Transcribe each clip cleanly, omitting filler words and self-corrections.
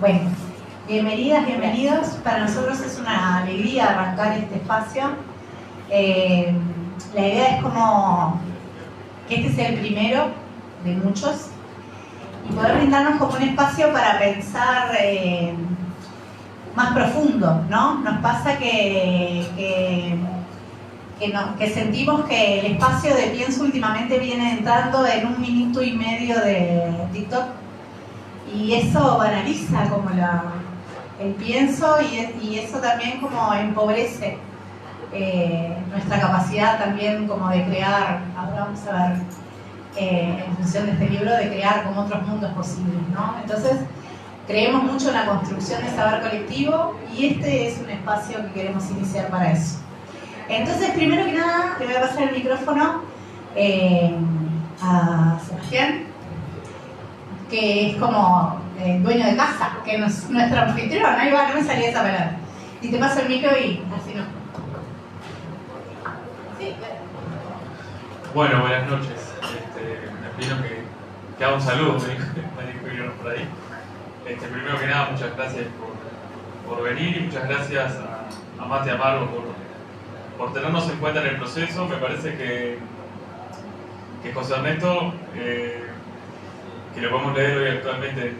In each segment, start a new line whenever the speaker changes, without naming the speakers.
Bueno, bienvenidas, bienvenidos. Para nosotros es una alegría arrancar este espacio. La idea es como que este sea el primero de muchos y poder brindarnos como un espacio para pensar más profundo, ¿no? Nos pasa que sentimos que el espacio de pienso últimamente viene entrando en 1 minuto y medio de TikTok y eso banaliza como el pienso y eso también como empobrece nuestra capacidad también como de crear. Ahora vamos a ver en función de este libro, de crear como otros mundos posibles, ¿no? Entonces creemos mucho en la construcción de saber colectivo y este es un espacio que queremos iniciar para eso. Entonces, primero que nada, le voy a pasar el micrófono a Sebastián, que es como dueño de casa, que es nuestro anfitrión. Ahí va, no me salía esa palabra. Y te paso el micro y así no. Sí, claro.
Bueno, buenas noches. Me pido que haga un saludo, me dijo por ahí. Primero que nada, muchas gracias por venir y muchas gracias a Mate Amargo por tenernos en cuenta en el proceso. Me parece que José Ernesto, que lo podemos leer hoy actualmente,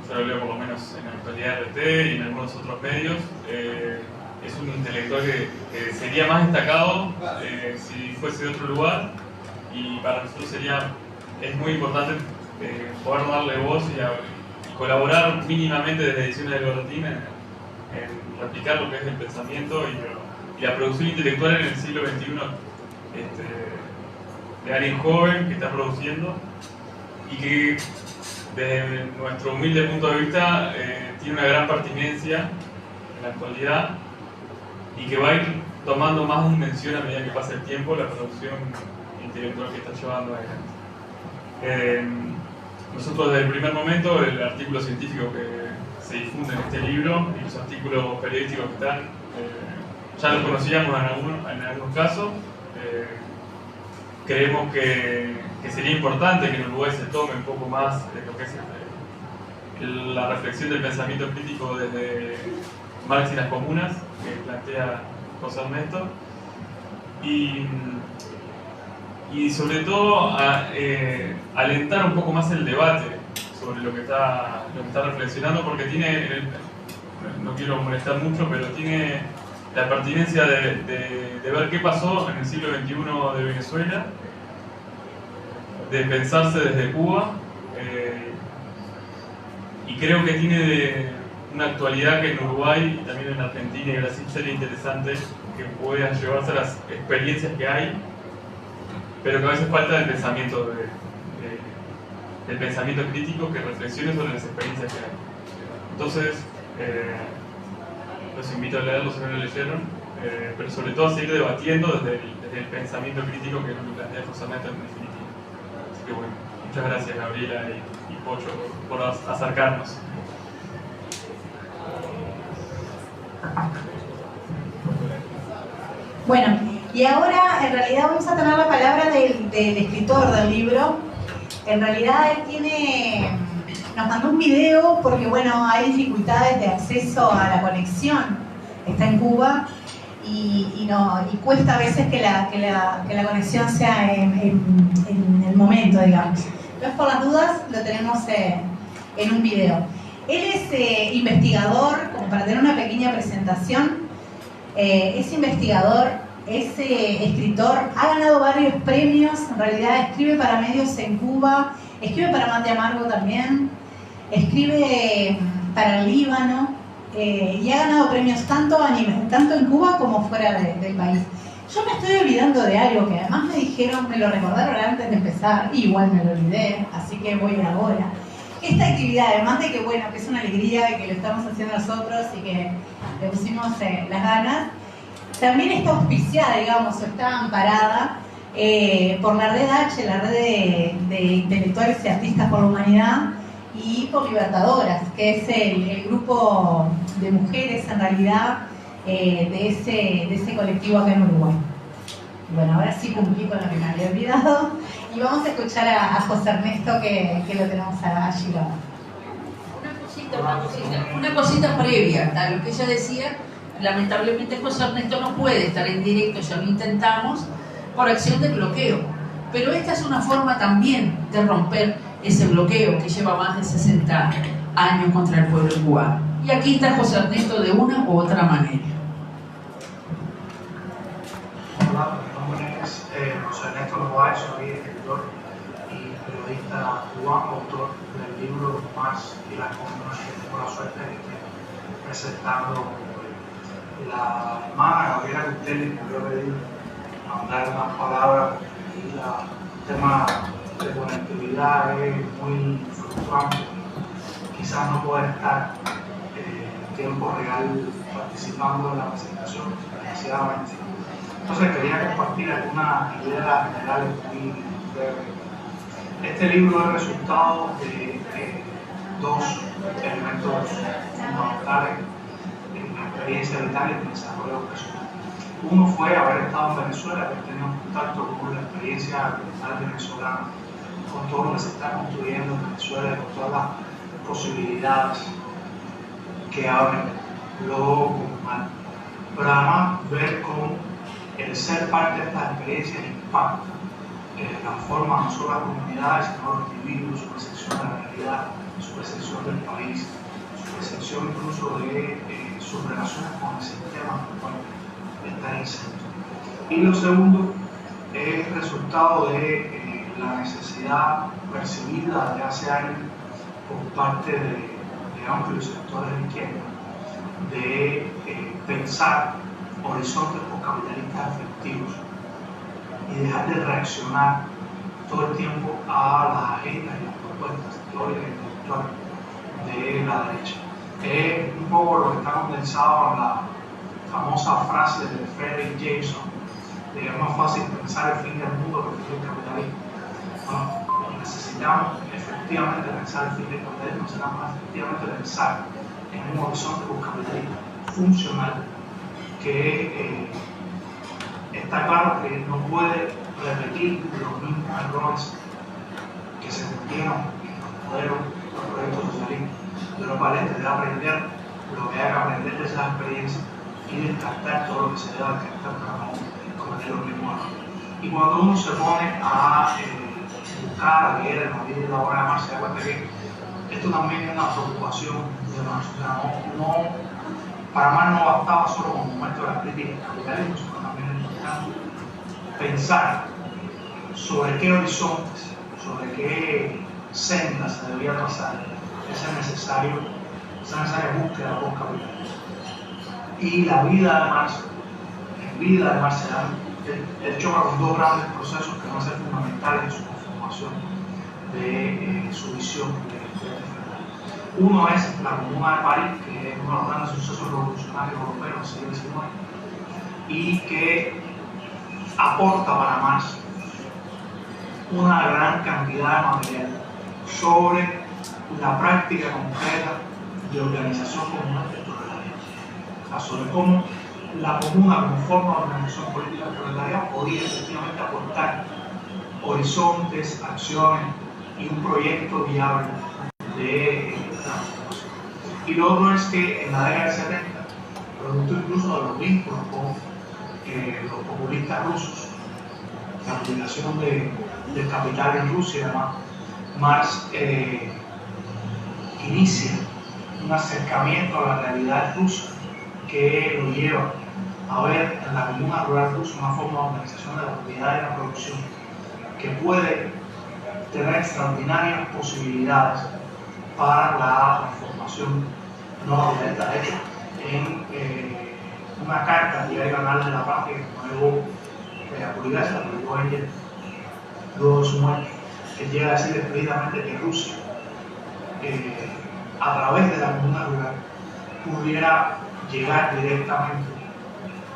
yo lo leo por lo menos en la actualidad RT y en algunos otros medios, es un intelectual que sería más destacado si fuese de otro lugar, y para nosotros es muy importante poder darle voz y colaborar mínimamente desde Ediciones del Boletín en replicar lo que es el pensamiento y la producción intelectual en el siglo XXI de alguien joven que está produciendo y que desde nuestro humilde punto de vista tiene una gran pertinencia en la actualidad y que va a ir tomando más dimensión a medida que pasa el tiempo la producción intelectual que está llevando adelante. Nosotros desde el primer momento, el artículo científico que se difunde en este libro y los artículos periodísticos que están, ya los conocíamos en algunos casos. Creemos que sería importante que en Uruguay se tome un poco más lo que es la reflexión del pensamiento crítico desde Marx y las comunas, que plantea José Ernesto, y sobre todo alentar un poco más el debate sobre lo que está reflexionando, porque no quiero molestar mucho, pero tiene la pertinencia de ver qué pasó en el siglo XXI de Venezuela, de pensarse desde Cuba, y creo que tiene una actualidad que en Uruguay y también en Argentina y Brasil sería interesante que puedan llevarse a las experiencias que hay, pero que a veces falta el pensamiento del pensamiento crítico que reflexione sobre las experiencias que hay. Entonces, los invito a leerlo si no lo leyeron, pero sobre todo a seguir debatiendo desde el pensamiento crítico que es lo que plantea José Ernesto en definitiva. Así que bueno, muchas gracias Gabriela y Pocho por acercarnos.
Bueno, y ahora en realidad vamos a tener la palabra del escritor del libro. En realidad él nos mandó un video porque bueno, hay dificultades de acceso a la conexión. Está en Cuba y cuesta a veces que la conexión sea en el momento, digamos. Entonces por las dudas lo tenemos en un video. Él es investigador, como para tener una pequeña presentación, es investigador, es escritor, ha ganado varios premios, en realidad escribe para medios en Cuba, escribe para Mate Amargo también, escribe para el Líbano y ha ganado premios tanto en Cuba como fuera del país. Yo me estoy olvidando de algo que además me lo recordaron antes de empezar, y igual me lo olvidé, así que voy ahora. Esta actividad, además de que bueno, que es una alegría y que lo estamos haciendo nosotros y que le pusimos las ganas, también está auspiciada, digamos, o está amparada por la Red H, la red de intelectuales y artistas por la humanidad, y por Libertadoras, que es el grupo de mujeres en realidad de ese colectivo acá en Uruguay. Bueno, ahora sí cumplí con lo que me había olvidado y vamos a escuchar a José Ernesto que lo tenemos allí.
Una cosita una cosita previa a lo que ella decía. Lamentablemente José Ernesto no puede estar en directo, ya lo intentamos, por acción de bloqueo. Pero esta es una forma también de romper ese bloqueo que lleva más de 60 años contra el pueblo cubano. Y aquí está José Ernesto de una u otra manera.
Hola, mi nombre es José Ernesto Novoa, soy escritor y periodista cubano, autor del libro Marx y las comunas, que tengo la suerte de estar presentando. La hermana Gabriela Custelli me había pedido mandar unas palabras y el tema de conectividad es muy fluctuante. Quizás no pueda estar en tiempo real participando en la presentación, desgraciadamente. Entonces quería compartir algunas ideas generales muy breves. Este libro es resultado de dos elementos fundamentales en mi experiencia vital y en mi desarrollo personal. Uno fue haber estado en Venezuela, haber tenido contacto con la experiencia vital venezolana, con todo lo que se está construyendo en Venezuela y con todas las posibilidades que abren lo comunal. Pero además ver cómo el ser parte de estas experiencias impacta, transforma no solo las comunidades, sino los individuos, su percepción de la realidad, su percepción del país, su percepción incluso de sus relaciones con el sistema en el cual está inserto. Y lo segundo es el resultado de la necesidad percibida de hace años por parte de amplios sectores de izquierda de pensar horizontes postcapitalistas efectivos y dejar de reaccionar todo el tiempo a las agendas y las propuestas teóricas e intelectuales de la derecha. Es un poco lo que está condensado en la famosa frase de Frederick Jameson, de que es más fácil pensar el fin del mundo que el fin del capitalismo. Bueno, necesitamos efectivamente pensar el fin del capitalismo, necesitamos efectivamente pensar en un horizonte postcapitalista funcional que está claro que no puede repetir los mismos errores que se cometieron en los proyectos socialistas, de los cuales debe aprender lo que hay que aprender de esas experiencias y descartar todo lo que se deba descartar para no cometer los mismos errores. Y cuando uno se pone a buscar, a leer en la vida y la obra de Marx, se da cuenta que esto también es una preocupación de Marx. O sea, para Marx no bastaba solo como momento de la crítica del capitalismo, sino también es importante pensar sobre qué horizontes, sobre qué sendas se debía trazar esa necesaria búsqueda postcapitalista. Y la vida de Marx, se da, él choca con dos grandes procesos que van a ser fundamentales en su conformación de su visión de uno es la Comuna de París, que es uno de los grandes sucesos revolucionarios europeos del siglo XIX y que aporta para Marx una gran cantidad de material sobre la práctica concreta de organización comunal del proletariado. O sea, sobre cómo la comuna como forma de organización política del proletariado podía efectivamente aportar horizontes, acciones y un proyecto viable de transformación. Y lo otro es que en la década del 70, producto incluso de los vínculos con los populistas rusos, la publicación del Capital en Rusia, Marx inicia un acercamiento a la realidad rusa que lo lleva a ver en la comuna rural rusa una forma de organización de la propiedad y la producción que puede tener extraordinarias posibilidades para la transformación no capitalista. De hecho, en una carta al diario Canal de la Patria que luego publicó la publicó Engels luego de su muerte, que llega a decir explícitamente que Rusia, a través de la comuna rural, pudiera llegar directamente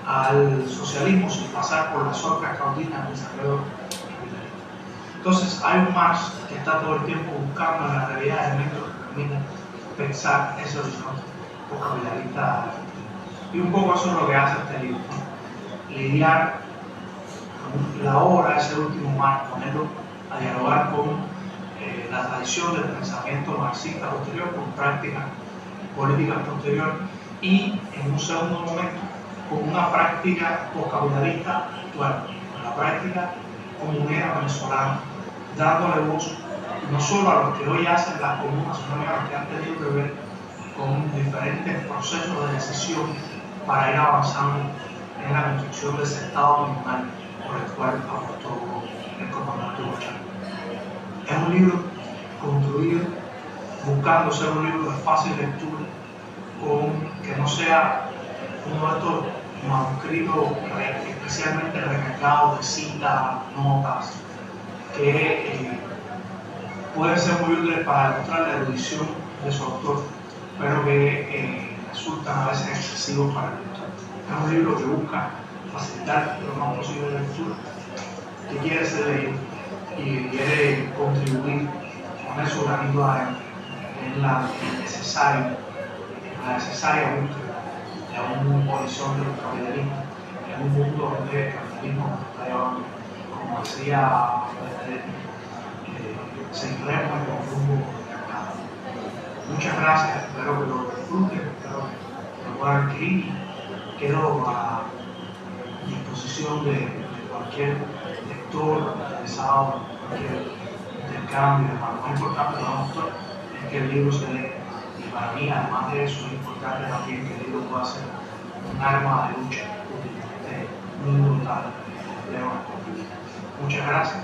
al socialismo sin pasar por las orcas caudinas del desarrollo capitalista. Entonces hay un Marx que está todo el tiempo buscando en la realidad elementos que permitan pensar ese horizonte postcapitalista efectivo. Y un poco eso es lo que hace este libro, ¿no? Lidiar con la obra de ese último Marx, ponerlo a dialogar con la tradición del pensamiento marxista posterior con prácticas políticas posterior y en un segundo momento con una práctica poscapitalista actual, la práctica comunera venezolana, dándole voz no solo a los que hoy hacen las comunas, sino a los que han tenido que ver con diferentes procesos de decisión para ir avanzando en la construcción de ese Estado comunal por el cual apostó el comandante Hugo Chávez. Es un libro construido buscando ser un libro de fácil lectura, que no sea uno de estos manuscritos especialmente recargados de citas, notas, que pueden ser muy útiles para demostrar la erudición de su autor, pero que resultan a veces excesivos para el lector. Es un libro que busca facilitar lo más posible la lectura, que quiere ser leído y que quiere contribuir con su granito en la necesaria búsqueda de un horizonte del capitalismo, en un mundo donde el capitalismo nos está llevando, como decía Benedetti, se enrema en el rumbo del mercado. Muchas gracias, espero que lo disfruten, espero que lo puedan adquirir. Quedo a disposición de cualquier lector interesado en cualquier intercambio. Lo más importante para nosotros es que el libro se lee, y para mí, además de eso, es importante también que el libro pueda ser un arma de lucha muy brutal. Muchas gracias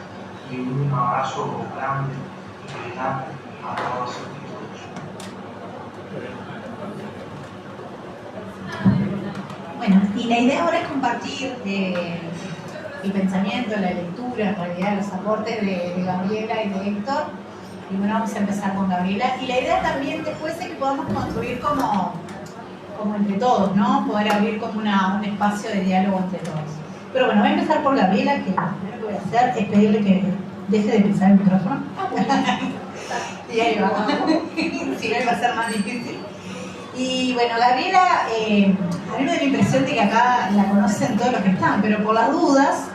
y un abrazo grande y gigante a todos los lectores.
Bueno, y la idea ahora es compartir el pensamiento, la lectura, en realidad los aportes de Gabriela y de Héctor. Y bueno, vamos a empezar con Gabriela. Y la idea también después es que podamos construir como entre todos, ¿no? Poder abrir como un espacio de diálogo entre todos. Pero bueno, voy a empezar por Gabriela, que lo primero que voy a hacer es pedirle que deje de pisar el micrófono. Y ahí va. Si no, iba a ser más difícil. Y bueno, Gabriela, a mí me da la impresión de que acá la conocen todos los que están, pero por las dudas,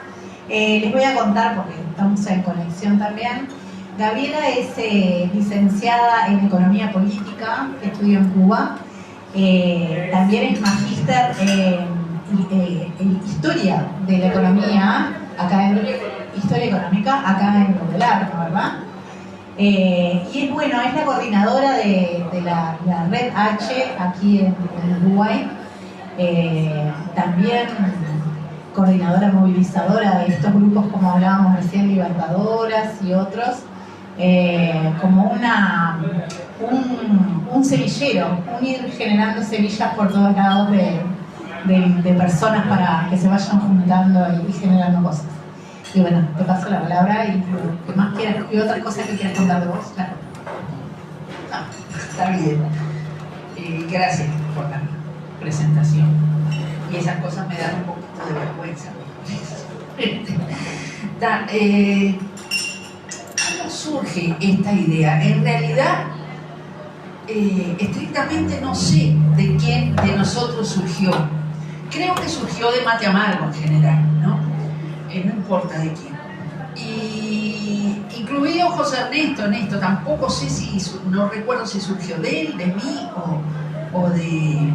les voy a contar, porque estamos en conexión también. Gabriela es licenciada en Economía Política, que estudió en Cuba. También es magíster en Historia de la Economía, Historia Económica, acá en Modelar, ¿verdad? Y es la coordinadora de la Red H aquí en Uruguay. También coordinadora movilizadora de estos grupos, como hablábamos recién, Libertadoras y otros. Como un semillero, ir generando semillas por todos lados de personas para que se vayan juntando y generando cosas. Y bueno, te paso la palabra y ¿qué más quieras? ¿Y otras cosas que quieras contar de vos? Claro.
Está bien. Gracias por la presentación. Y esas cosas me dan un poquito de vergüenza. ¿Cómo surge esta idea? En realidad, estrictamente no sé de quién de nosotros surgió. Creo que surgió de Mate Amargo en general, ¿no? No importa de quién. Y incluido José Ernesto, tampoco sé no recuerdo si surgió de él, de mí o de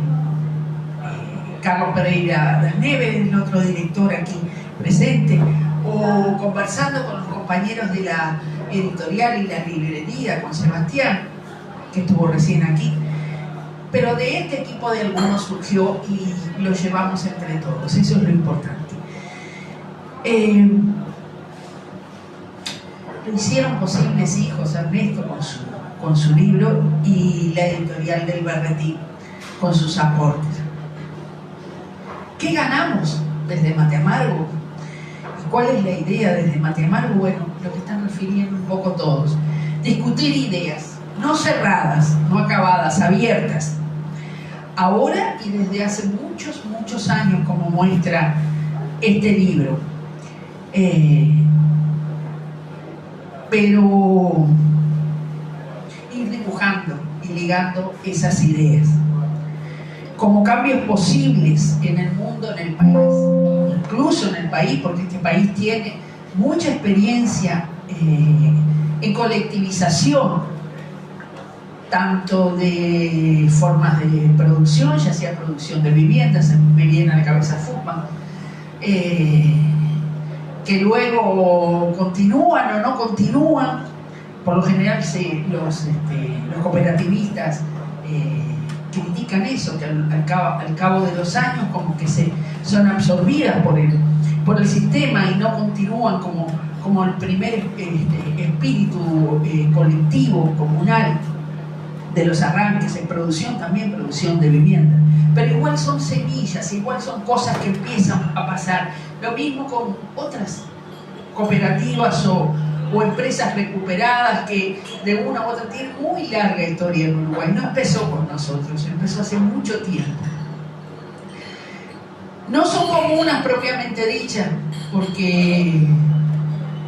Carlos Pereira das Neves, el otro director aquí presente, o conversando con los compañeros de la editorial y la librería, con Sebastián, que estuvo recién aquí. Pero de este equipo de algunos surgió y lo llevamos entre todos, eso es lo importante. Lo hicieron posible, sí, José Ernesto con su libro y la editorial del Berretín con sus aportes. ¿Qué ganamos desde Mate Amargo? ¿Y cuál es la idea desde Mate Amargo? Bueno, lo que están refiriendo un poco todos. Discutir ideas, no cerradas, no acabadas, abiertas. Ahora y desde hace muchos años, como muestra este libro. Pero ir dibujando y ligando esas ideas como cambios posibles en el mundo, en el país, incluso en el país, porque este país tiene mucha experiencia en colectivización, tanto de formas de producción, ya sea producción de viviendas, me viene a la cabeza Fupman, que luego continúan o no continúan. Por lo general los cooperativistas critican eso, que al cabo de los años como que son absorbidas por el sistema y no continúan como el primer espíritu colectivo, comunal de los arranques en producción, también producción de vivienda. Pero igual son semillas, igual son cosas que empiezan a pasar. Lo mismo con otras cooperativas o empresas recuperadas que de una u otra tienen muy larga historia en Uruguay. No empezó con nosotros, empezó hace mucho tiempo. No son comunas propiamente dichas, porque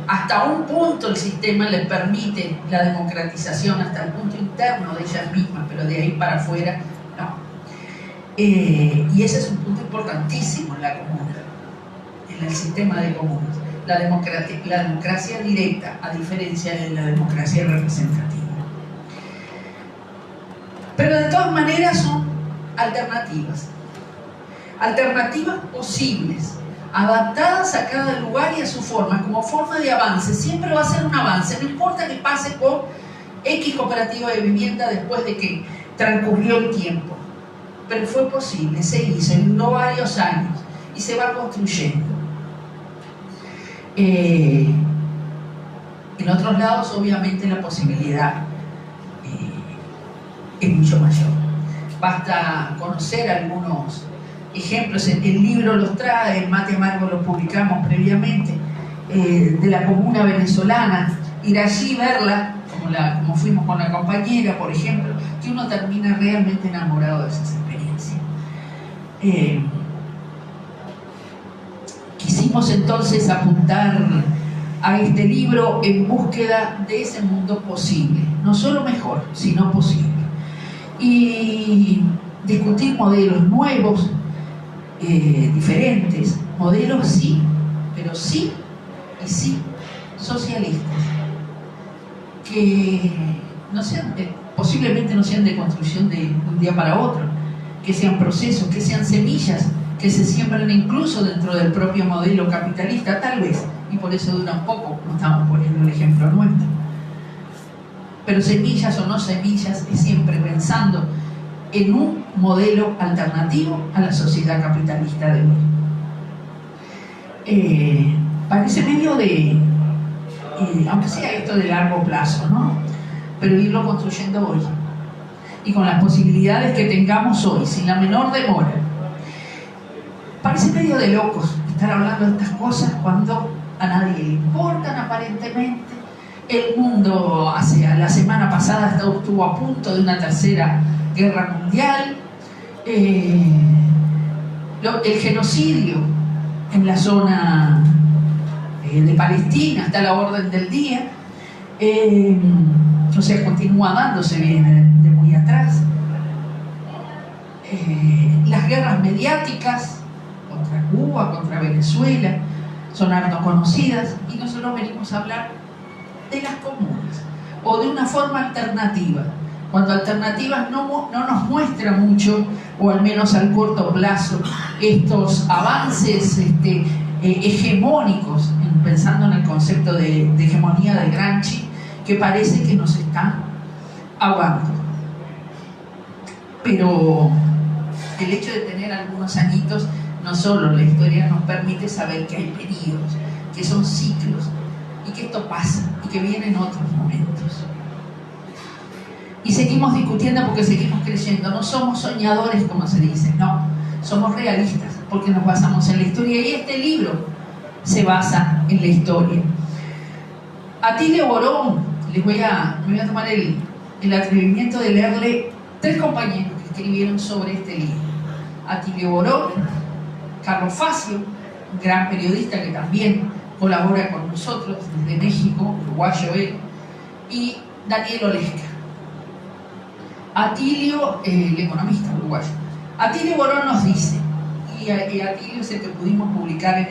hasta un punto el sistema les permite la democratización, hasta el punto interno de ellas mismas, pero de ahí para afuera no. Y ese es un punto importantísimo en la comuna, en el sistema de comunas. La democracia directa, a diferencia de la democracia representativa. Pero de todas maneras son alternativas posibles, adaptadas a cada lugar y a su forma, como forma de avance. Siempre va a ser un avance, no importa que pase por X cooperativa de vivienda después de que transcurrió el tiempo. Pero fue posible, se hizo, duró varios años y se va construyendo. En otros lados, obviamente, la posibilidad es mucho mayor. Basta conocer algunos ejemplos. El libro los trae, en Mate Amargo lo publicamos previamente, de la comuna venezolana. Ir allí, verla, como fuimos con la compañera, por ejemplo, que uno termina realmente enamorado de esas experiencias. Quisimos entonces apuntar a este libro en búsqueda de ese mundo posible, no solo mejor, sino posible. Y discutir modelos nuevos, diferentes, modelos sí, pero sí y sí socialistas, que no sean posiblemente no sean de construcción de un día para otro, que sean procesos, que sean semillas que se siembran incluso dentro del propio modelo capitalista, tal vez, y por eso duran poco, no estamos poniendo el ejemplo nuestro. Pero semillas o no semillas, es siempre pensando en un modelo alternativo a la sociedad capitalista de hoy. Parece medio de, aunque sea esto de largo plazo, ¿no? Pero irlo construyendo hoy, y con las posibilidades que tengamos hoy, sin la menor demora. Parece medio de locos estar hablando de estas cosas cuando a nadie le importan aparentemente. El mundo, la semana pasada estuvo a punto de una tercera guerra mundial. El genocidio en la zona de Palestina está a la orden del día. O sea, continúa dándose, viene de muy atrás. Las guerras mediáticas contra Cuba, contra Venezuela, son harto conocidas, y nosotros venimos a hablar de las comunas, o de una forma alternativa, cuando alternativas no nos muestra mucho, o al menos al corto plazo, estos avances hegemónicos, pensando en el concepto de hegemonía de Gramsci, que parece que nos están ahogando. Pero el hecho de tener algunos añitos, no solo la historia nos permite saber que hay periodos, que son ciclos, y que esto pasa, y que vienen otros momentos. Y seguimos discutiendo porque seguimos creyendo. No somos soñadores, como se dice, no, somos realistas, porque nos basamos en la historia, y este libro se basa en la historia. Atilio Borón, me voy a tomar el atrevimiento de leerle 3 compañeros que escribieron sobre este libro. Atilio Borón, Carlos Facio, un gran periodista que también colabora con nosotros desde México, uruguayo él, y Daniel Olesca. Atilio, el economista uruguayo. Atilio Borón nos dice, y Atilio es el que pudimos publicar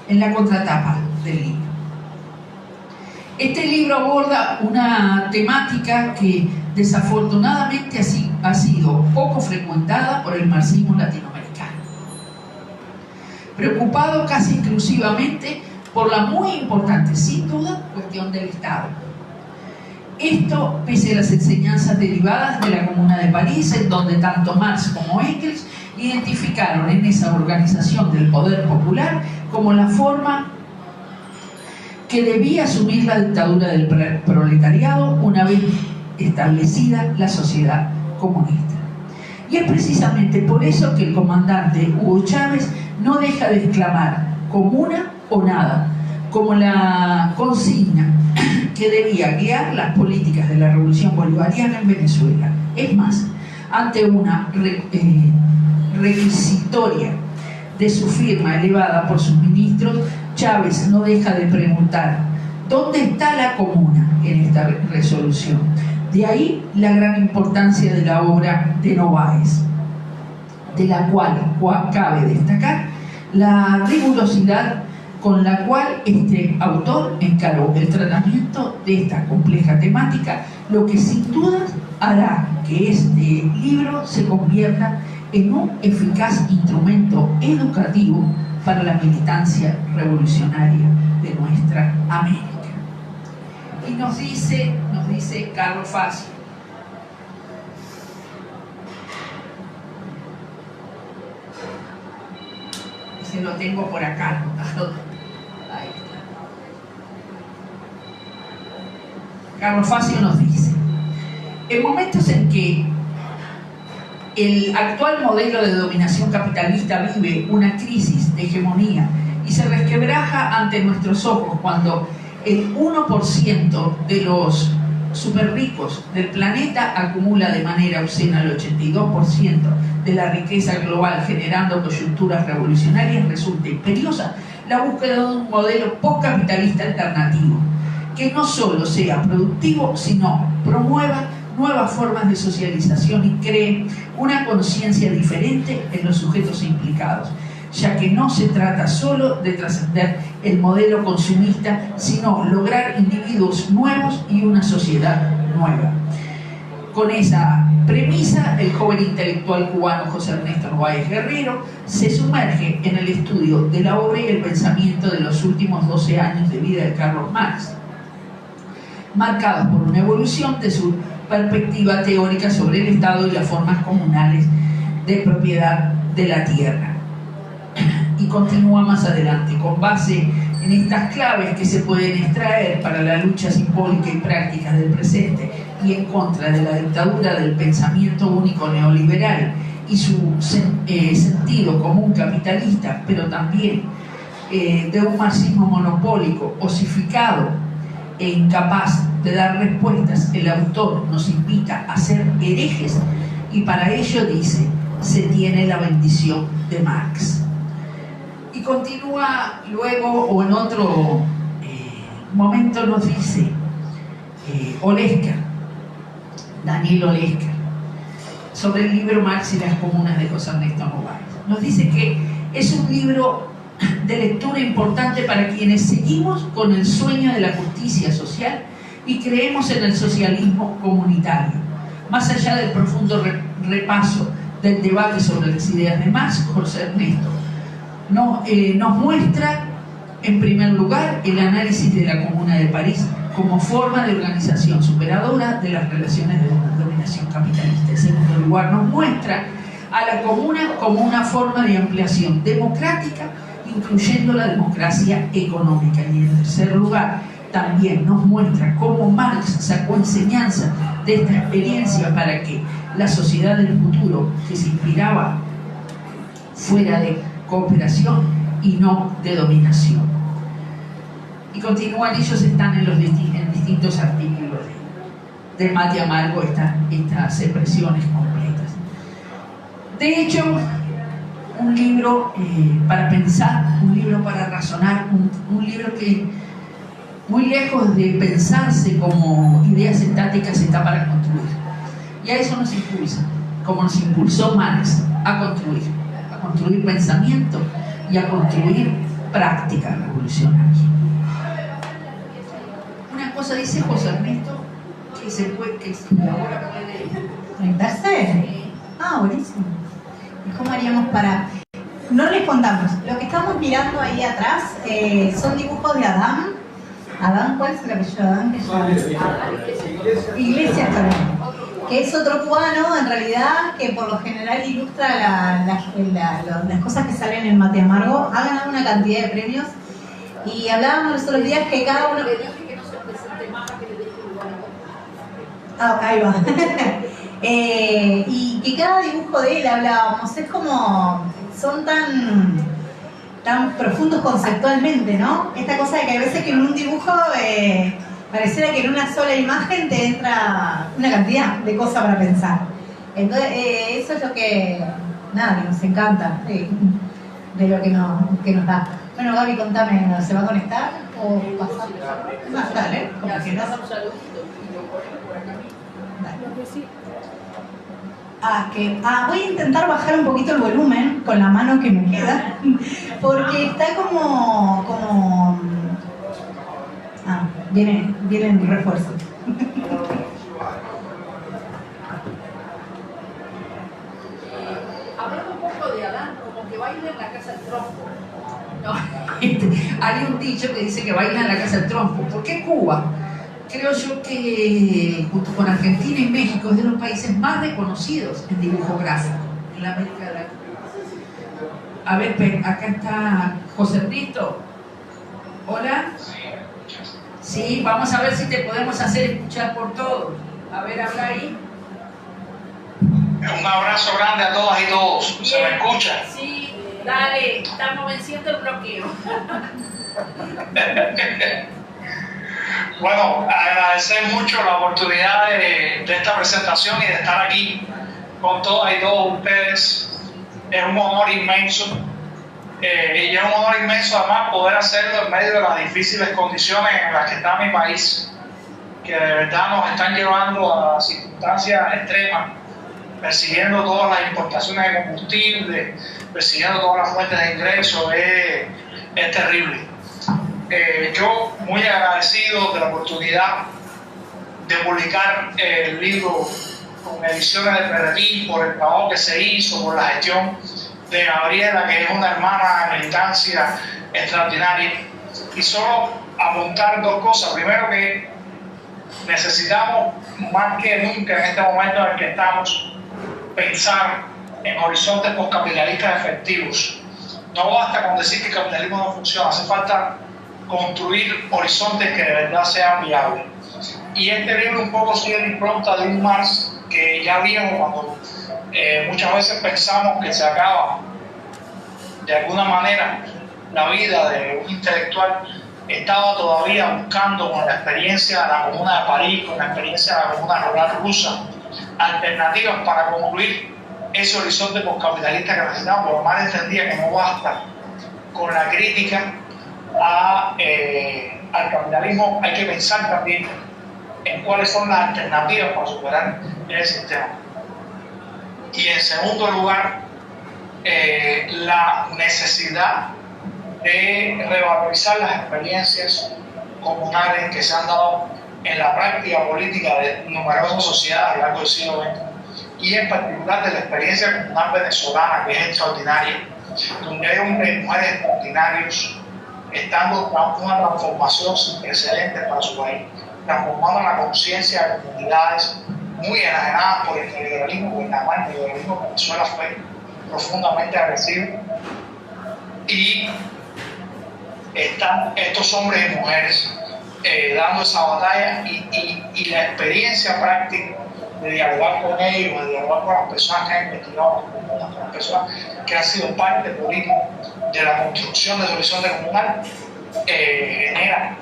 en la contratapa del libro. Este libro aborda una temática que desafortunadamente ha sido poco frecuentada por el marxismo latinoamericano, preocupado casi exclusivamente por la muy importante, sin duda, cuestión del Estado. Esto pese a las enseñanzas derivadas de la Comuna de París, en donde tanto Marx como Engels identificaron en esa organización del poder popular como la forma que debía asumir la dictadura del proletariado una vez establecida la sociedad comunista. Y es precisamente por eso que el comandante Hugo Chávez no deja de exclamar comuna o nada, como la consigna que debía guiar las políticas de la revolución bolivariana en Venezuela. Es más, ante una requisitoria de su firma elevada por sus ministros, Chávez no deja de preguntar: ¿dónde está la comuna en esta resolución? De ahí la gran importancia de la obra de Novaes, de la cual cabe destacar la rigurosidad con la cual este autor encaró el tratamiento de esta compleja temática, lo que sin duda hará que este libro se convierta en un eficaz instrumento educativo para la militancia revolucionaria de nuestra América. Y nos dice Carlos Facio: se lo tengo por acá. Ahí está. Carlos Facio nos dice: en momentos en que el actual modelo de dominación capitalista vive una crisis de hegemonía y se resquebraja ante nuestros ojos, cuando el 1% de los superricos del planeta acumula de manera obscena el 82% de la riqueza global, generando coyunturas revolucionarias, resulta imperiosa la búsqueda de un modelo postcapitalista alternativo que no solo sea productivo, sino promueva nuevas formas de socialización y cree una conciencia diferente en los sujetos implicados, ya que no se trata solo de trascender el modelo consumista, sino lograr individuos nuevos y una sociedad nueva. Con esa premisa, el joven intelectual cubano José Ernesto Novaes Guerrero se sumerge en el estudio de la obra y el pensamiento de los últimos 12 años de vida de Carlos Marx, marcados por una evolución de su perspectiva teórica sobre el Estado y las formas comunales de propiedad de la tierra. Y continúa más adelante: con base en estas claves que se pueden extraer para la lucha simbólica y práctica del presente y en contra de la dictadura del pensamiento único neoliberal y su sentido común capitalista, pero también de un marxismo monopólico, osificado e incapaz de dar respuestas, el autor nos invita a ser herejes, y para ello dice: se tiene la bendición de Marx. Y continúa luego, o en otro momento nos dice Olesker, Daniel Olesker, sobre el libro Marx y las comunas de José Ernesto Novaes. Nos dice que es un libro de lectura importante para quienes seguimos con el sueño de la justicia social y creemos en el socialismo comunitario. Más allá del profundo repaso del debate sobre las ideas de Marx, José Ernesto nos muestra, en primer lugar, el análisis de la Comuna de París como forma de organización superadora de las relaciones de dominación capitalista. En segundo lugar, nos muestra a la Comuna como una forma de ampliación democrática, incluyendo la democracia económica. Y en tercer lugar, también nos muestra cómo Marx sacó enseñanza de esta experiencia para que la sociedad del futuro, que se inspiraba, fuera de cooperación y no de dominación. Y continúan, ellos están en distintos artículos de Mate Amargo, estas expresiones completas. De hecho, un libro para pensar, un libro para razonar, un libro que, muy lejos de pensarse como ideas estáticas, está para construir. Y a eso nos impulsa, como nos impulsó Marx, a construir pensamiento y a construir práctica revolucionaria. Una cosa dice José Ernesto que se puede, que ahora puede
¿conectarse? Ah, buenísimo. ¿Y cómo haríamos para...? No les contamos. Lo que estamos mirando ahí atrás son dibujos de Adán. ¿Adán? ¿Cuál es el apellido de Adán? Iglesias también. Que es otro cubano, en realidad, que por lo general ilustra las cosas que salen en Mate Amargo. Ha ganado una cantidad de premios. Y hablábamos los otros días que cada uno... Ah, ahí va. Y que cada dibujo de él hablábamos, es como... son tan profundos conceptualmente, ¿no? Esta cosa de que a veces que en un dibujo pareciera que en una sola imagen te entra una cantidad de cosas para pensar. Entonces, eso es lo que, nada, que nos encanta de lo que nos da. Bueno, Gaby, contame, ¿se va a conectar o pasar? Más tarde, como que no. Voy a intentar bajar un poquito el volumen con la mano que me queda, porque está como... vienen refuerzos.
Hablando un poco de Adán, como que baila en la casa del trompo. No, hay un dicho que dice que baila en la casa del trompo. ¿Por qué Cuba? Creo yo que junto con Argentina y México es de los países más reconocidos en dibujo gráfico en la América Latina. A ver, acá está José Ernesto. Hola. Sí, vamos a ver si te podemos hacer escuchar por todos. A ver, habla ahí.
Un abrazo grande a todas y todos.
Bien.
¿Se me escucha?
Sí, dale, estamos venciendo el bloqueo.
Bueno, agradecer mucho la oportunidad de esta presentación y de estar aquí con todas y todos ustedes. Es un honor inmenso. Y es un honor inmenso además poder hacerlo en medio de las difíciles condiciones en las que está mi país, que de verdad nos están llevando a circunstancias extremas, persiguiendo todas las importaciones de combustible, persiguiendo todas las fuentes de ingresos. Es terrible. Yo muy agradecido de la oportunidad de publicar el libro con ediciones de Perretín, por el trabajo que se hizo, por la gestión de Gabriela, que es una hermana de militancia extraordinaria. Y solo apuntar dos cosas. Primero, que necesitamos más que nunca en este momento en el que estamos pensar en horizontes postcapitalistas efectivos. No basta con decir que el capitalismo no funciona, hace falta construir horizontes que de verdad sean viables. Y este libro un poco sigue la impronta de un Marx que ya vimos cuando muchas veces pensamos que se acaba de alguna manera la vida de un intelectual. Estaba todavía buscando con la experiencia de la Comuna de París, con la experiencia de la Comuna Rural Rusa, alternativas para concluir ese horizonte postcapitalista que necesitamos, porque mal entendía que no basta con la crítica al capitalismo, hay que pensar también en cuáles son las alternativas para superar el sistema. Y en segundo lugar, la necesidad de revalorizar las experiencias comunales que se han dado en la práctica política de numerosas sociedades a lo largo del siglo XX, y en particular de la experiencia comunal venezolana, que es extraordinaria, donde hay hombres y mujeres extraordinarios estando una transformación sin precedentes para su país, transformando la conciencia de comunidades muy enajenadas por el neoliberalismo, porque además el neoliberalismo en Venezuela fue profundamente agresivo. Y están estos hombres y mujeres dando esa batalla, y la experiencia práctica de dialogar con ellos, de dialogar con las personas que han investigado, con las personas que han sido parte política de la construcción del horizonte comunal, genera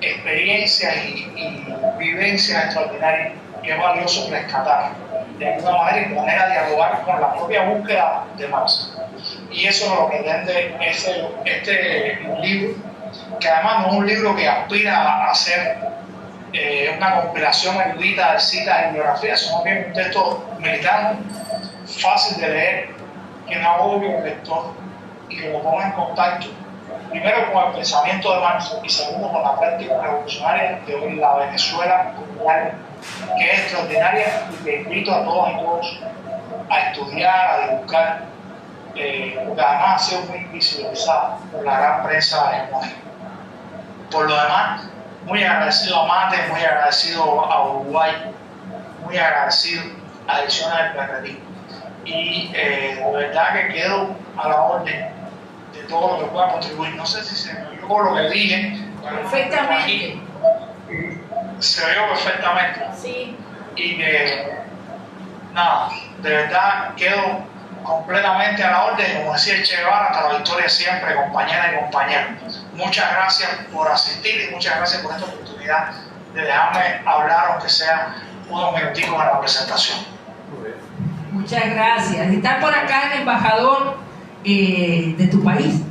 experiencias y vivencias extraordinarias que es valioso rescatar de alguna manera, y de manera de dialogar con la propia búsqueda de Marx. Y eso es lo que pretende este libro, que además no es un libro que aspira a ser una compilación erudita de citas y biografías, sino que es un texto militante, fácil de leer, que no agobie al lector y que lo ponga en contacto primero con el pensamiento de Marx y segundo con la práctica revolucionaria de hoy la Venezuela comunal, que es extraordinaria y que invito a todos y todos a estudiar, a buscar, porque además ha sido muy invisibilizada por la gran prensa hegemónica. Por lo demás, muy agradecido a Mate, muy agradecido a Uruguay, muy agradecido a Ediciones del PRD. Y de verdad que quedo a la orden de todo lo que pueda contribuir. No sé si se me oyó por lo que dije.
Perfectamente.
Se oyó perfectamente.
Sí.
Y que, nada, de verdad quedo completamente a la orden, como decía el Che Guevara, hasta la victoria siempre, compañeras y compañeros. Muchas gracias por asistir y muchas gracias por esta oportunidad de dejarme hablar, aunque sea unos minuticos en la presentación.
Muchas gracias. Está por acá el embajador de tu país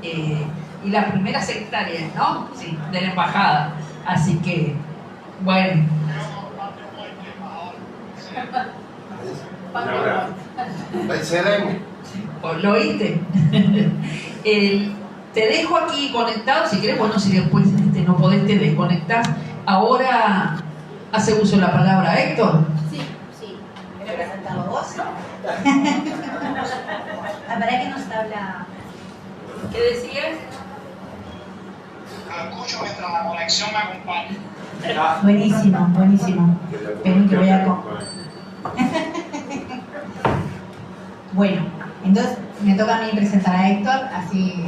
y la primera secretaria, ¿no? Sí, de la embajada. Así que, bueno. ¿Lo oíste? Te dejo aquí conectado, si quieres, bueno, si después no podés te desconectás. Ahora hace uso de la palabra Héctor.
Sí.
¿Quieres presentarlo vos?
¿Para qué nos habla?
¿Qué decías?
Lo escucho mientras la conexión me acompaña.
Buenísimo. Vení que voy a... Bueno, entonces me toca a mí presentar a Héctor, así...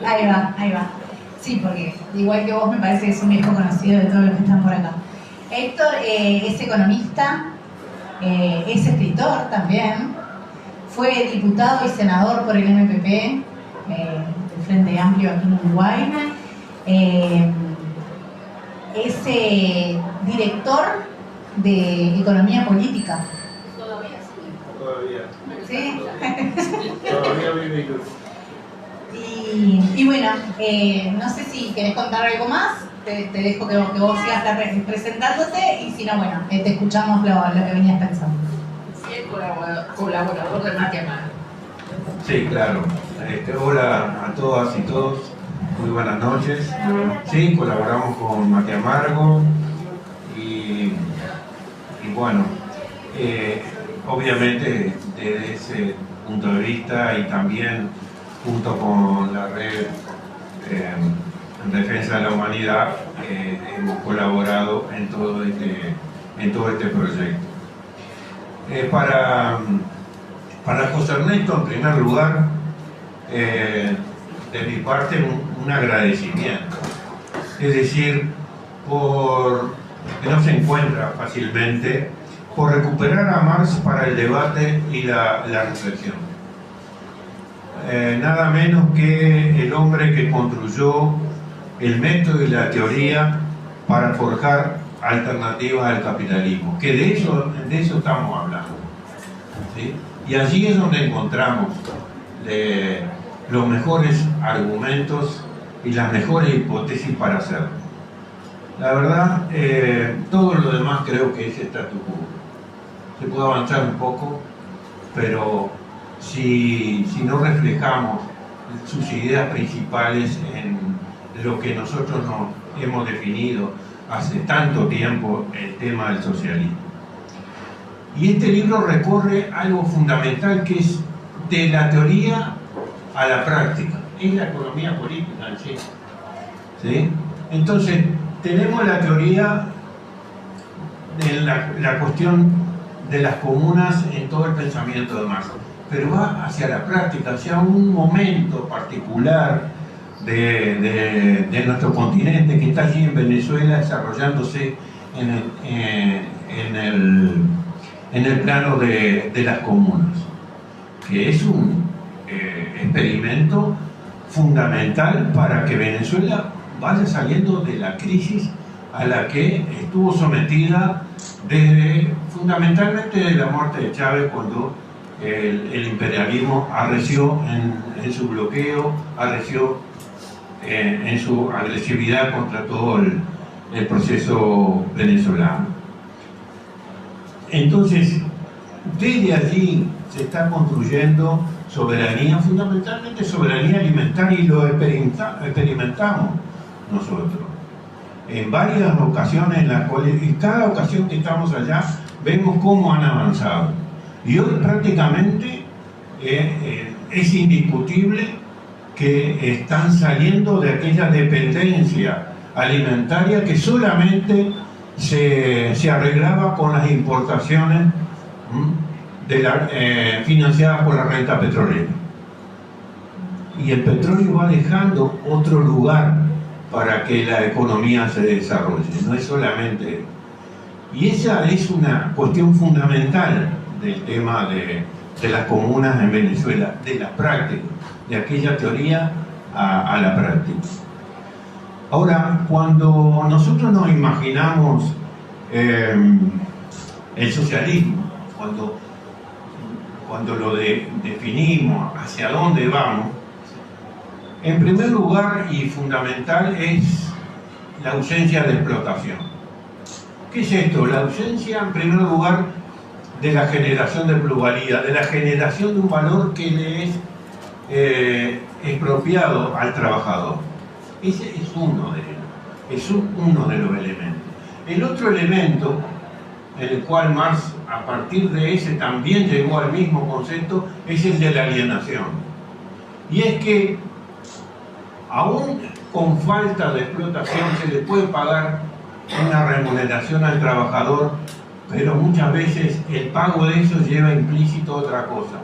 Ahí va. Sí, porque igual que vos me parece que es un viejo conocido de todos los que están por acá. Héctor es economista, es escritor también, fue diputado y senador por el MPP, del Frente Amplio aquí en Uruguay, es director de Economía Política. ¿Sí?
Todavía vive.
Y bueno, no sé si querés contar algo más, te dejo que vos sigas presentándote y si no, bueno, te escuchamos lo que venías pensando.
Sí, el colaborador de Mate Amargo.
Sí, claro. Hola a todas y todos, muy buenas noches. Sí, colaboramos con Mate Amargo y bueno, obviamente desde ese punto de vista y también junto con la red en defensa de la humanidad hemos colaborado en todo este proyecto. Para José Ernesto, en primer lugar, de mi parte un agradecimiento, es decir, que no se encuentra fácilmente, por recuperar a Marx para el debate y la reflexión. Nada menos que el hombre que construyó el método y la teoría para forjar alternativas al capitalismo, que de eso estamos hablando, ¿sí? Y allí es donde encontramos los mejores argumentos y las mejores hipótesis para hacerlo. La verdad, todo lo demás creo que es statu quo. Se puede avanzar un poco, pero si no reflejamos sus ideas principales en lo que nosotros nos hemos definido hace tanto tiempo, el tema del socialismo. Y este libro recorre algo fundamental que es de la teoría a la práctica, es la economía política en sí. ¿Sí? Entonces, tenemos la teoría de la cuestión de las comunas en todo el pensamiento de Marx, pero va hacia la práctica, hacia un momento particular de nuestro continente que está allí en Venezuela desarrollándose en el plano de las comunas, que es un experimento fundamental para que Venezuela vaya saliendo de la crisis a la que estuvo sometida fundamentalmente desde la muerte de Chávez, cuando el imperialismo arreció en su bloqueo, arreció en su agresividad contra todo el proceso venezolano. Entonces, desde allí se está construyendo soberanía, fundamentalmente soberanía alimentaria, y lo experimentamos nosotros. En varias ocasiones, en las cuales, en cada ocasión que estamos allá, vemos cómo han avanzado. Y hoy prácticamente es indiscutible que están saliendo de aquella dependencia alimentaria que solamente se arreglaba con las importaciones financiadas por la renta petrolera. Y el petróleo va dejando otro lugar para que la economía se desarrolle, no es solamente. Y esa es una cuestión fundamental del tema de las comunas en Venezuela, de la práctica, de aquella teoría a la práctica. Ahora, cuando nosotros nos imaginamos el socialismo, cuando lo definimos hacia dónde vamos, en primer lugar y fundamental es la ausencia de explotación. ¿Qué es esto? La ausencia, en primer lugar, de la generación de plusvalía, de la generación de un valor que le es expropiado al trabajador. Ese es uno de los elementos. El otro elemento, en el cual Marx, a partir de ese, también llegó al mismo concepto, es el de la alienación. Y es que, aún con falta de explotación, se le puede pagar una remuneración al trabajador, pero muchas veces el pago de eso lleva implícito otra cosa.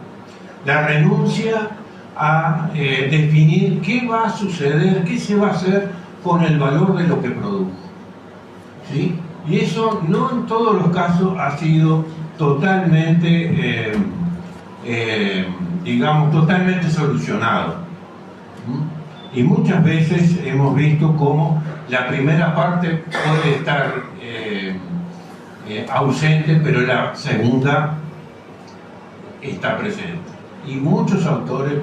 La renuncia a definir qué va a suceder, qué se va a hacer con el valor de lo que produjo. ¿Sí? Y eso no en todos los casos ha sido totalmente, totalmente solucionado. Y muchas veces hemos visto cómo la primera parte puede estar ausente, pero la segunda está presente. Y muchos autores,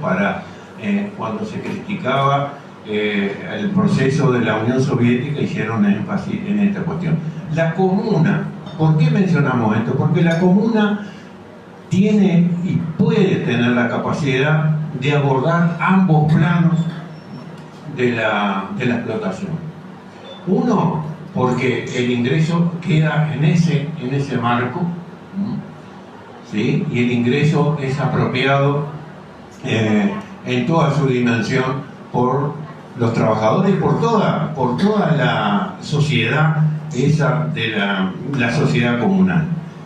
cuando se criticaba el proceso de la Unión Soviética, hicieron énfasis en esta cuestión. La comuna, ¿por qué mencionamos esto? Porque la comuna tiene y puede tener la capacidad de abordar ambos planos de la explotación. Uno, porque el ingreso queda en ese marco, ¿sí? Y el ingreso es apropiado en toda su dimensión por los trabajadores y por toda la sociedad esa de la sociedad comunal.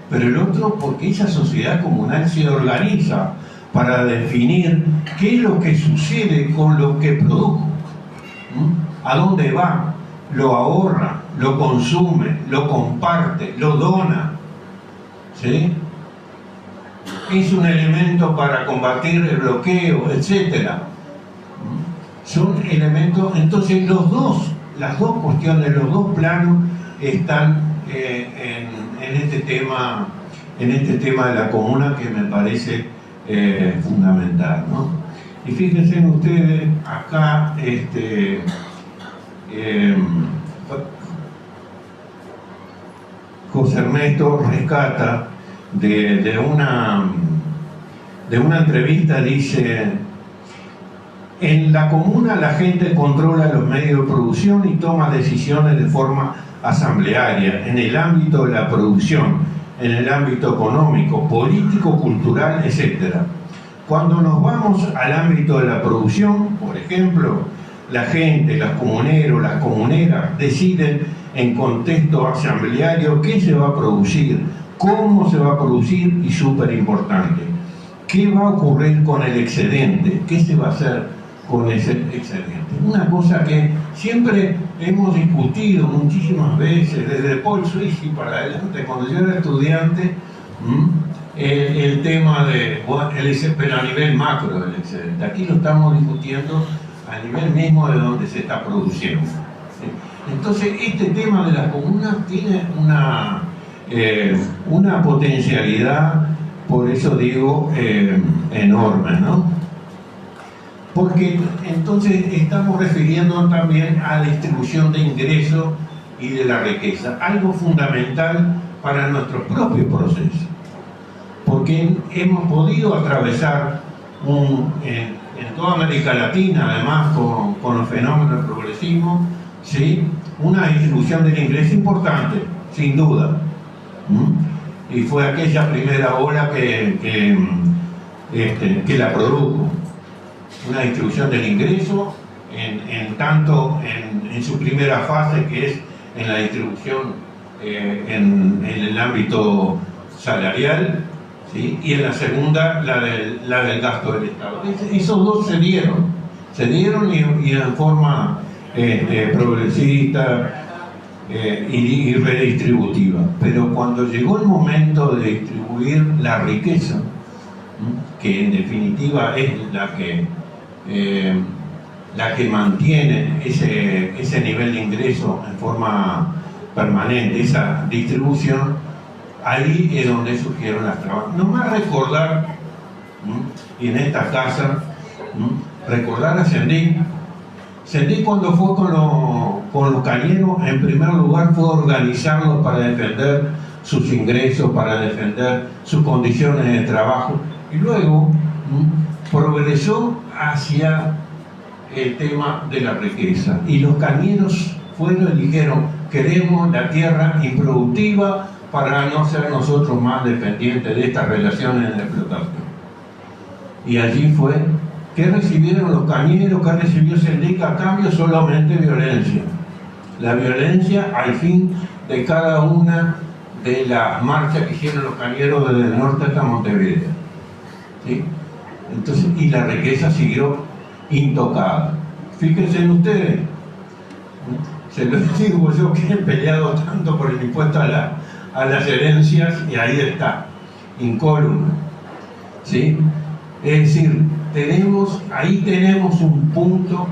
Pero el otro, porque esa sociedad comunal se organiza para definir qué es lo que sucede con lo que produjo, a dónde va, lo ahorra, lo consume, lo comparte, lo dona, ¿sí? Es un elemento para combatir el bloqueo, etc. Son elementos, entonces las dos cuestiones, los dos planos están en este tema de la comuna, que me parece fundamental, ¿no? Y fíjense ustedes, acá José Ernesto rescata de una entrevista, dice: en la comuna la gente controla los medios de producción y toma decisiones de forma asamblearia en el ámbito de la producción, en el ámbito económico, político, cultural, etc. Cuando nos vamos al ámbito de la producción, por ejemplo, la gente, los comuneros, las comuneras deciden en contexto asambleario qué se va a producir, cómo se va a producir y, súper importante, qué va a ocurrir con el excedente, qué se va a hacer con ese excedente. Una cosa que siempre hemos discutido muchísimas veces, desde Paul Suisse para adelante, cuando yo era estudiante, el tema pero a nivel macro del excedente. Aquí lo estamos discutiendo a nivel mismo de donde se está produciendo. Entonces, este tema de las comunas tiene una potencialidad, por eso digo, enorme, ¿no? Porque entonces estamos refiriendo también a la distribución de ingresos y de la riqueza, algo fundamental para nuestros propios procesos, porque hemos podido atravesar en toda América Latina, además con los fenómenos del progresismo, ¿sí? Una distribución del inglés importante, sin duda. Y fue aquella primera ola que la produjo. Una distribución del ingreso tanto en su primera fase, que es en la distribución en el ámbito salarial, ¿sí? Y en la segunda la del gasto del Estado. Esos dos se dieron y en forma progresista y redistributiva. Pero cuando llegó el momento de distribuir la riqueza, que en definitiva es la que mantiene ese nivel de ingreso en forma permanente, esa distribución, ahí es donde surgieron las trabas. Nomás recordar, y en esta casa, recordar a Sendí. Sendí, cuando fue con los cañeros, en primer lugar fue organizarlos para defender sus ingresos, para defender sus condiciones de trabajo, y luego progresó hacia el tema de la riqueza. Y los cañeros fueron y dijeron: queremos la tierra improductiva para no ser nosotros más dependientes de estas relaciones de explotación. Y allí fue que recibieron los cañeros, que recibió Sendic a cambio solamente violencia. La violencia al fin de cada una de las marchas que hicieron los cañeros desde el norte hasta Montevideo, ¿sí? Entonces, y la riqueza siguió intocada. Fíjense en ustedes, se lo digo yo, que he peleado tanto por el impuesto a las herencias, y ahí está, incólume, ¿sí? Es decir, ahí tenemos un punto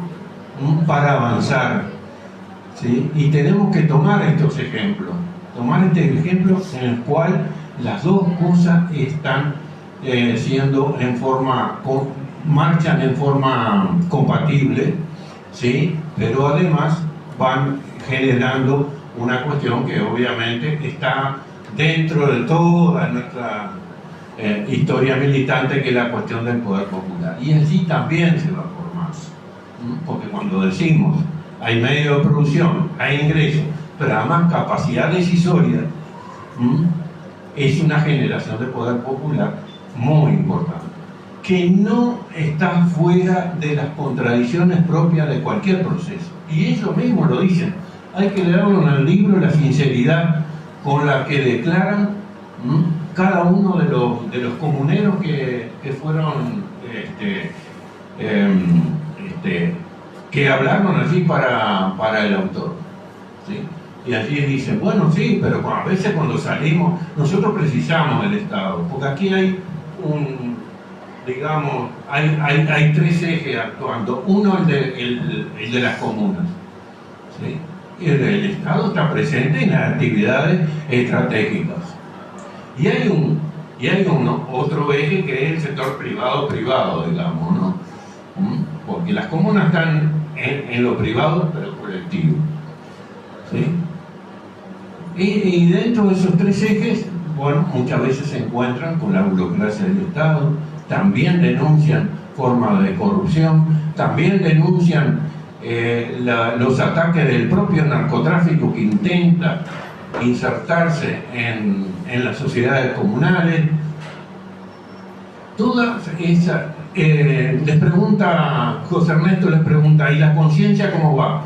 para avanzar, ¿sí? Y tenemos que tomar estos ejemplos, tomar este ejemplo en el cual las dos cosas están marchan en forma compatible, ¿sí? Pero además van generando una cuestión que obviamente está dentro de toda nuestra historia militante, que es la cuestión del poder popular. Y allí también se va a formar, porque cuando decimos hay medio de producción, hay ingresos, pero además capacidad decisoria, es una generación de poder popular muy importante, que no está fuera de las contradicciones propias de cualquier proceso. Y ellos mismos lo dicen. Hay que leerlo en el libro, la sinceridad con la que declaran cada uno de los comuneros que fueron que hablaron allí para el autor, ¿sí? Y allí dicen: bueno, sí, pero a veces cuando salimos nosotros precisamos del Estado, porque aquí hay hay tres ejes actuando. Uno, el de las comunas, ¿sí? Y el Estado está presente en las actividades estratégicas. Y hay otro eje, que es el sector privado, digamos, ¿no? Porque las comunas están en lo privado, pero colectivo, ¿sí? Y dentro de esos tres ejes, bueno, muchas veces se encuentran con la burocracia del Estado, también denuncian formas de corrupción, también denuncian los ataques del propio narcotráfico, que intenta insertarse en las sociedades comunales. Todas esas, les pregunta José Ernesto, ¿y la conciencia cómo va?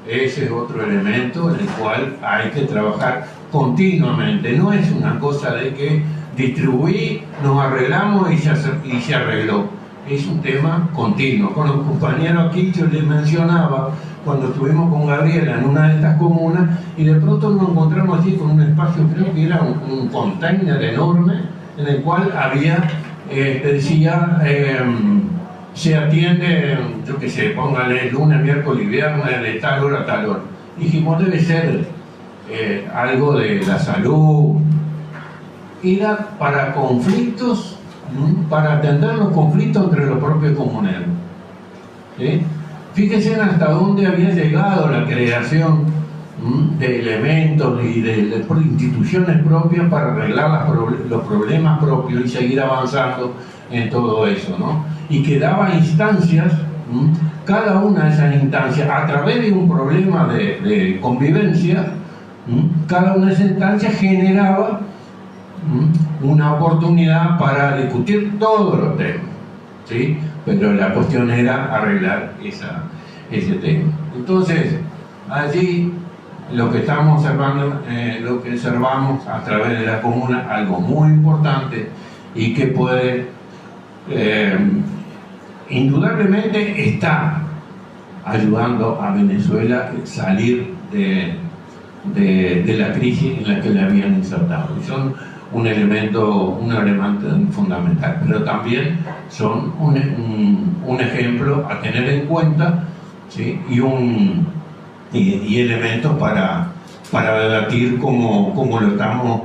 Ese es otro elemento en el cual hay que trabajar continuamente. No es una cosa de que distribuí, nos arreglamos y se arregló. Es un tema continuo. Con los compañeros aquí yo les mencionaba, cuando estuvimos con Gabriela en una de estas comunas, y de pronto nos encontramos allí con un espacio, creo que era un container enorme, en el cual había, decía, se atiende, yo qué sé, póngale lunes, miércoles y viernes, de tal hora a tal hora. Dijimos: debe ser algo de la salud. Era para conflictos, para atender los conflictos entre los propios comuneros, ¿sí? Fíjense hasta dónde había llegado la creación de elementos y de instituciones propias para arreglar los problemas propios y seguir avanzando en todo eso, ¿no? Y que daba instancias, cada una de esas instancias, a través de un problema de convivencia, cada una de esas instancias generaba una oportunidad para discutir todos los temas, ¿sí? Pero la cuestión era arreglar ese tema. Entonces, allí lo que estamos observando, lo que observamos a través de la comuna, algo muy importante y que puede, indudablemente está ayudando a Venezuela a salir de la crisis en la que le habían insertado. Y son un elemento fundamental, pero también son un ejemplo a tener en cuenta, ¿sí? y elementos para debatir como lo estamos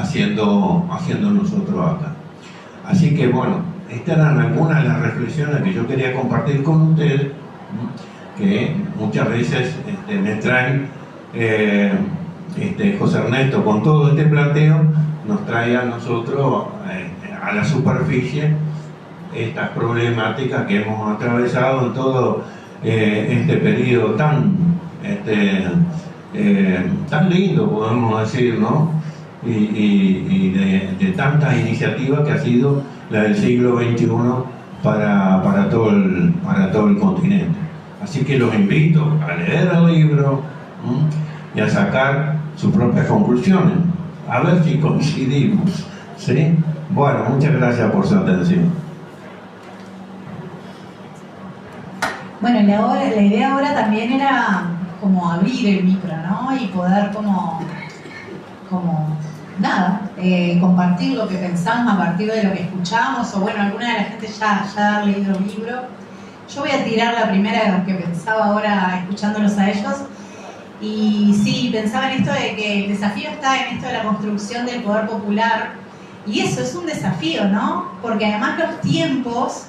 haciendo nosotros acá. Así que bueno, estas eran algunas de las reflexiones que yo quería compartir con ustedes, que muchas veces me traen José Ernesto con todo este planteo, nos trae a nosotros a la superficie estas problemáticas que hemos atravesado en todo este periodo tan lindo, podemos decir, ¿no? Y de tantas iniciativas que ha sido la del siglo XXI para todo el continente. Así que los invito a leer el libro y a sacar sus propias conclusiones, a ver si coincidimos, ¿sí? Bueno, muchas gracias por su atención.
Bueno, la idea ahora también era como abrir el micro, ¿no? Y poder como compartir lo que pensamos a partir de lo que escuchamos, o bueno, alguna de la gente ya ha leído el libro. Yo voy a tirar la primera que pensaba ahora escuchándolos a ellos. Y sí, pensaba en esto de que el desafío está en esto de la construcción del poder popular. Y eso es un desafío, ¿no? Porque además los tiempos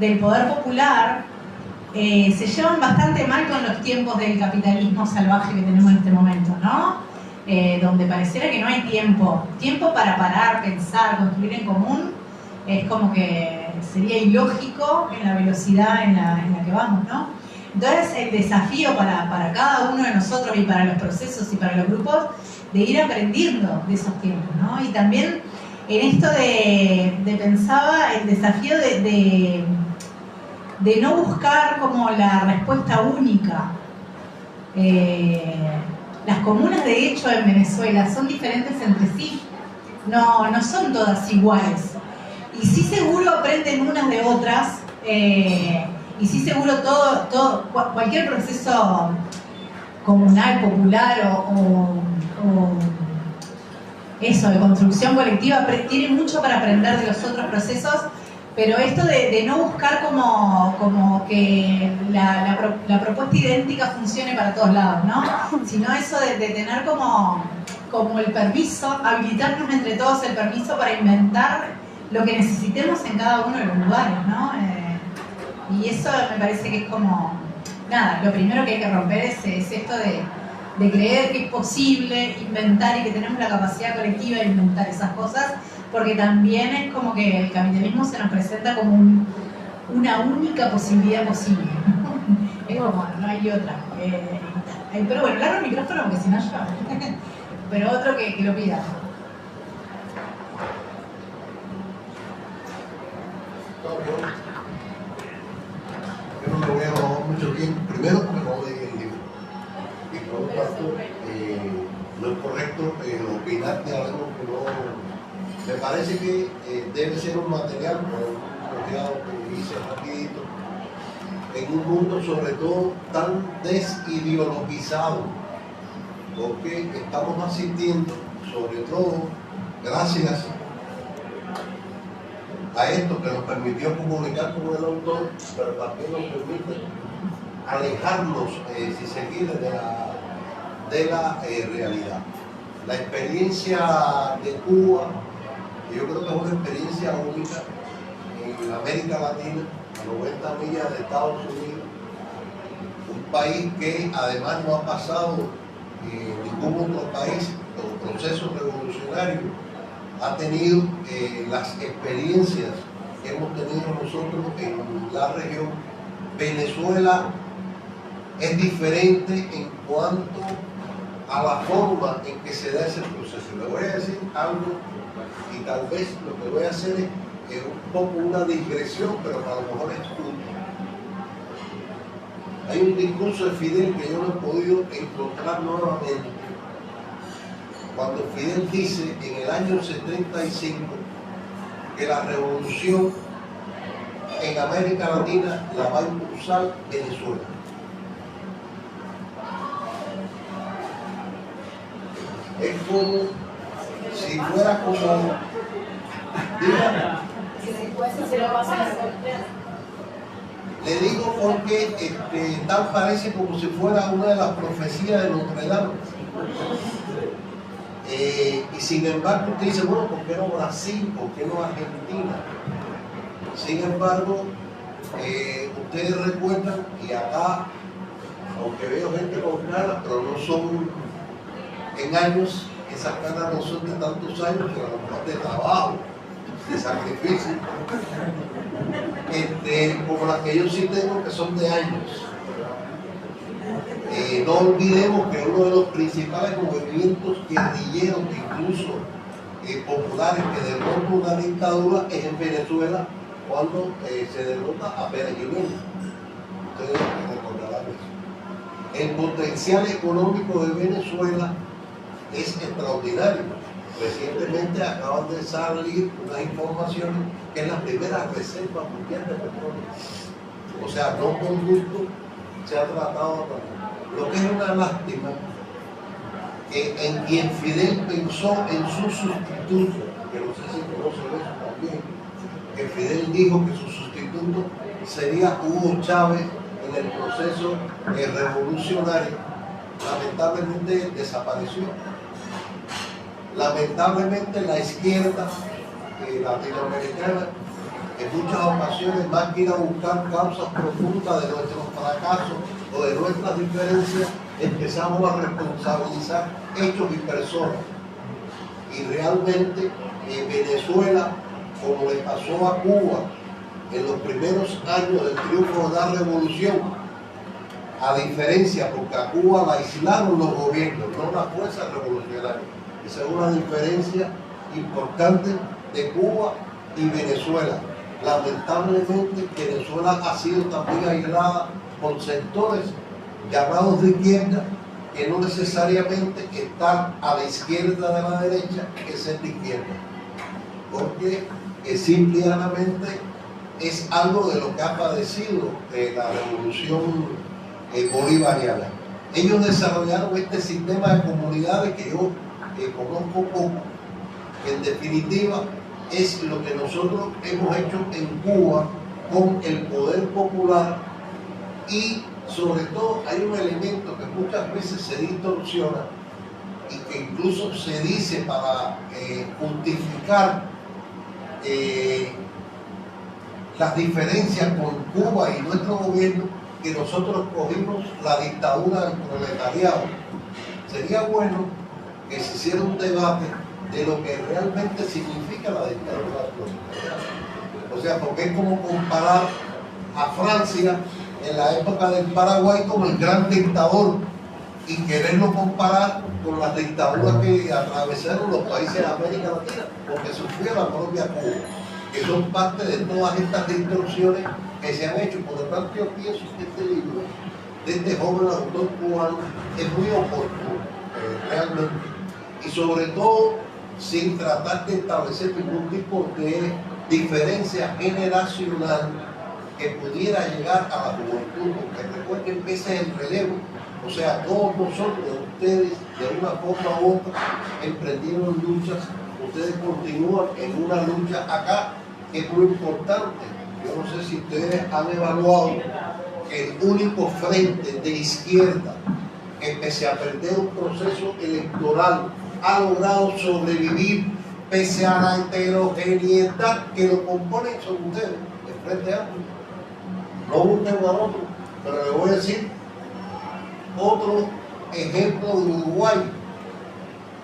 del poder popular se llevan bastante mal con los tiempos del capitalismo salvaje que tenemos en este momento, ¿no? Donde pareciera que no hay tiempo para parar, pensar, construir en común. Es como que sería ilógico en la velocidad en la que vamos, ¿no? Entonces el desafío para cada uno de nosotros y para los procesos y para los grupos, de ir aprendiendo de esos tiempos, ¿no? Y también en esto pensaba el desafío de no buscar como la respuesta única. Las comunas, de hecho, en Venezuela son diferentes entre sí, no son todas iguales. Y sí seguro aprenden unas de otras, y sí seguro cualquier proceso comunal, popular o eso, de construcción colectiva, tiene mucho para aprender de los otros procesos. Pero esto de no buscar como que la propuesta idéntica funcione para todos lados, ¿no? Sino eso de tener como el permiso, habilitarnos entre todos el permiso para inventar lo que necesitemos en cada uno de los lugares, ¿no? Y eso me parece que es lo primero que hay que romper es esto de creer que es posible inventar y que tenemos la capacidad colectiva de inventar esas cosas. Porque también es como que el capitalismo se nos presenta como una única posibilidad posible. Es como, no hay otra. Pero bueno, largo el micrófono porque si no yo. Pero otro que lo pida.
Yo no me voy a robar mucho tiempo. Primero porque no leí el libro. Y por lo tanto, no es correcto opinar de algo que no... Me parece que debe ser un material, que hice rapidito, en un mundo sobre todo tan desideologizado, porque estamos asistiendo, sobre todo gracias a esto que nos permitió comunicar con el autor, pero también nos permite alejarnos, si se quiere, de la realidad. La experiencia de Cuba, yo creo que es una experiencia única en América Latina, a 90 millas de Estados Unidos, un país que además no ha pasado ningún otro país o proceso revolucionario ha tenido las experiencias que hemos tenido nosotros en la región. Venezuela es diferente en cuanto a la forma en que se da ese proceso. Le voy a decir algo y tal vez lo que voy a hacer es un poco una digresión, pero a lo mejor es justo. Hay un discurso de Fidel que yo no he podido encontrar nuevamente. Cuando Fidel dice en el año 75 que la revolución en América Latina la va a impulsar Venezuela. Es como si fuera como, dígame, le digo porque tal parece como si fuera una de las profecías de Notre Dame. Y sin embargo usted dice, bueno, ¿por qué no Brasil? ¿Por qué no Argentina? Sin embargo, ustedes recuerdan, y acá, aunque veo gente con caras, pero no son en años, esas caras no son de tantos años, pero a lo mejor de trabajo, de sacrificio, como las que yo sí tengo, que son de años. No olvidemos que uno de los principales movimientos guerrilleros, incluso populares, que derrotan una dictadura es en Venezuela, cuando se derrota a Pérez Jiménez. Ustedes recordarán eso. El potencial económico de Venezuela es extraordinario. Recientemente acaban de salir unas informaciones que es la primera reserva mundial de petróleo. O sea, no con gusto se ha tratado también. Lo que es una lástima que en quien Fidel pensó en su sustituto, que no sé si conocen eso también, que Fidel dijo que su sustituto sería Hugo Chávez en el proceso revolucionario, lamentablemente desapareció. Lamentablemente la izquierda latinoamericana en muchas ocasiones, más que ir a buscar causas profundas de nuestros fracasos o de nuestras diferencias, empezamos a responsabilizar hechos y personas. Y realmente Venezuela, como le pasó a Cuba en los primeros años del triunfo de la revolución, a diferencia, porque a Cuba la aislaron los gobiernos, no las fuerzas revolucionarias. Esa es una diferencia importante de Cuba y Venezuela. Lamentablemente Venezuela ha sido también aislada por sectores llamados de izquierda, que no necesariamente están a la izquierda de la derecha, que es ser de izquierda, porque simplemente es algo de lo que ha padecido la revolución bolivariana. Ellos desarrollaron este sistema de comunidades que yo conozco poco, que en definitiva es lo que nosotros hemos hecho en Cuba con el poder popular, y sobre todo hay un elemento que muchas veces se distorsiona y que incluso se dice para justificar las diferencias con Cuba y nuestro gobierno, que nosotros cogimos la dictadura del proletariado. Sería bueno que se hiciera un debate de lo que realmente significa la dictadura del proletariado. O sea, porque es como comparar a Francia en la época del Paraguay como el gran dictador y quererlo comparar con las dictaduras que atravesaron los países de América Latina, porque sufrió la propia Cuba, que son parte de todas estas distorsiones que se han hecho. Por lo tanto, yo pienso que este libro de este joven autor cubano es muy oportuno, realmente, y sobre todo sin tratar de establecer ningún tipo de diferencia generacional que pudiera llegar a la juventud, porque recuerden que ese es el relevo. O sea, todos nosotros, ustedes, de una forma u otra, emprendieron luchas, ustedes continúan en una lucha acá, que es muy importante. Yo no sé si ustedes han evaluado que el único frente de izquierda que pese a perder un proceso electoral ha logrado sobrevivir pese a la heterogeneidad que lo componen son ustedes, el Frente Amplio. No busquen a otro, pero le voy a decir otro ejemplo de Uruguay.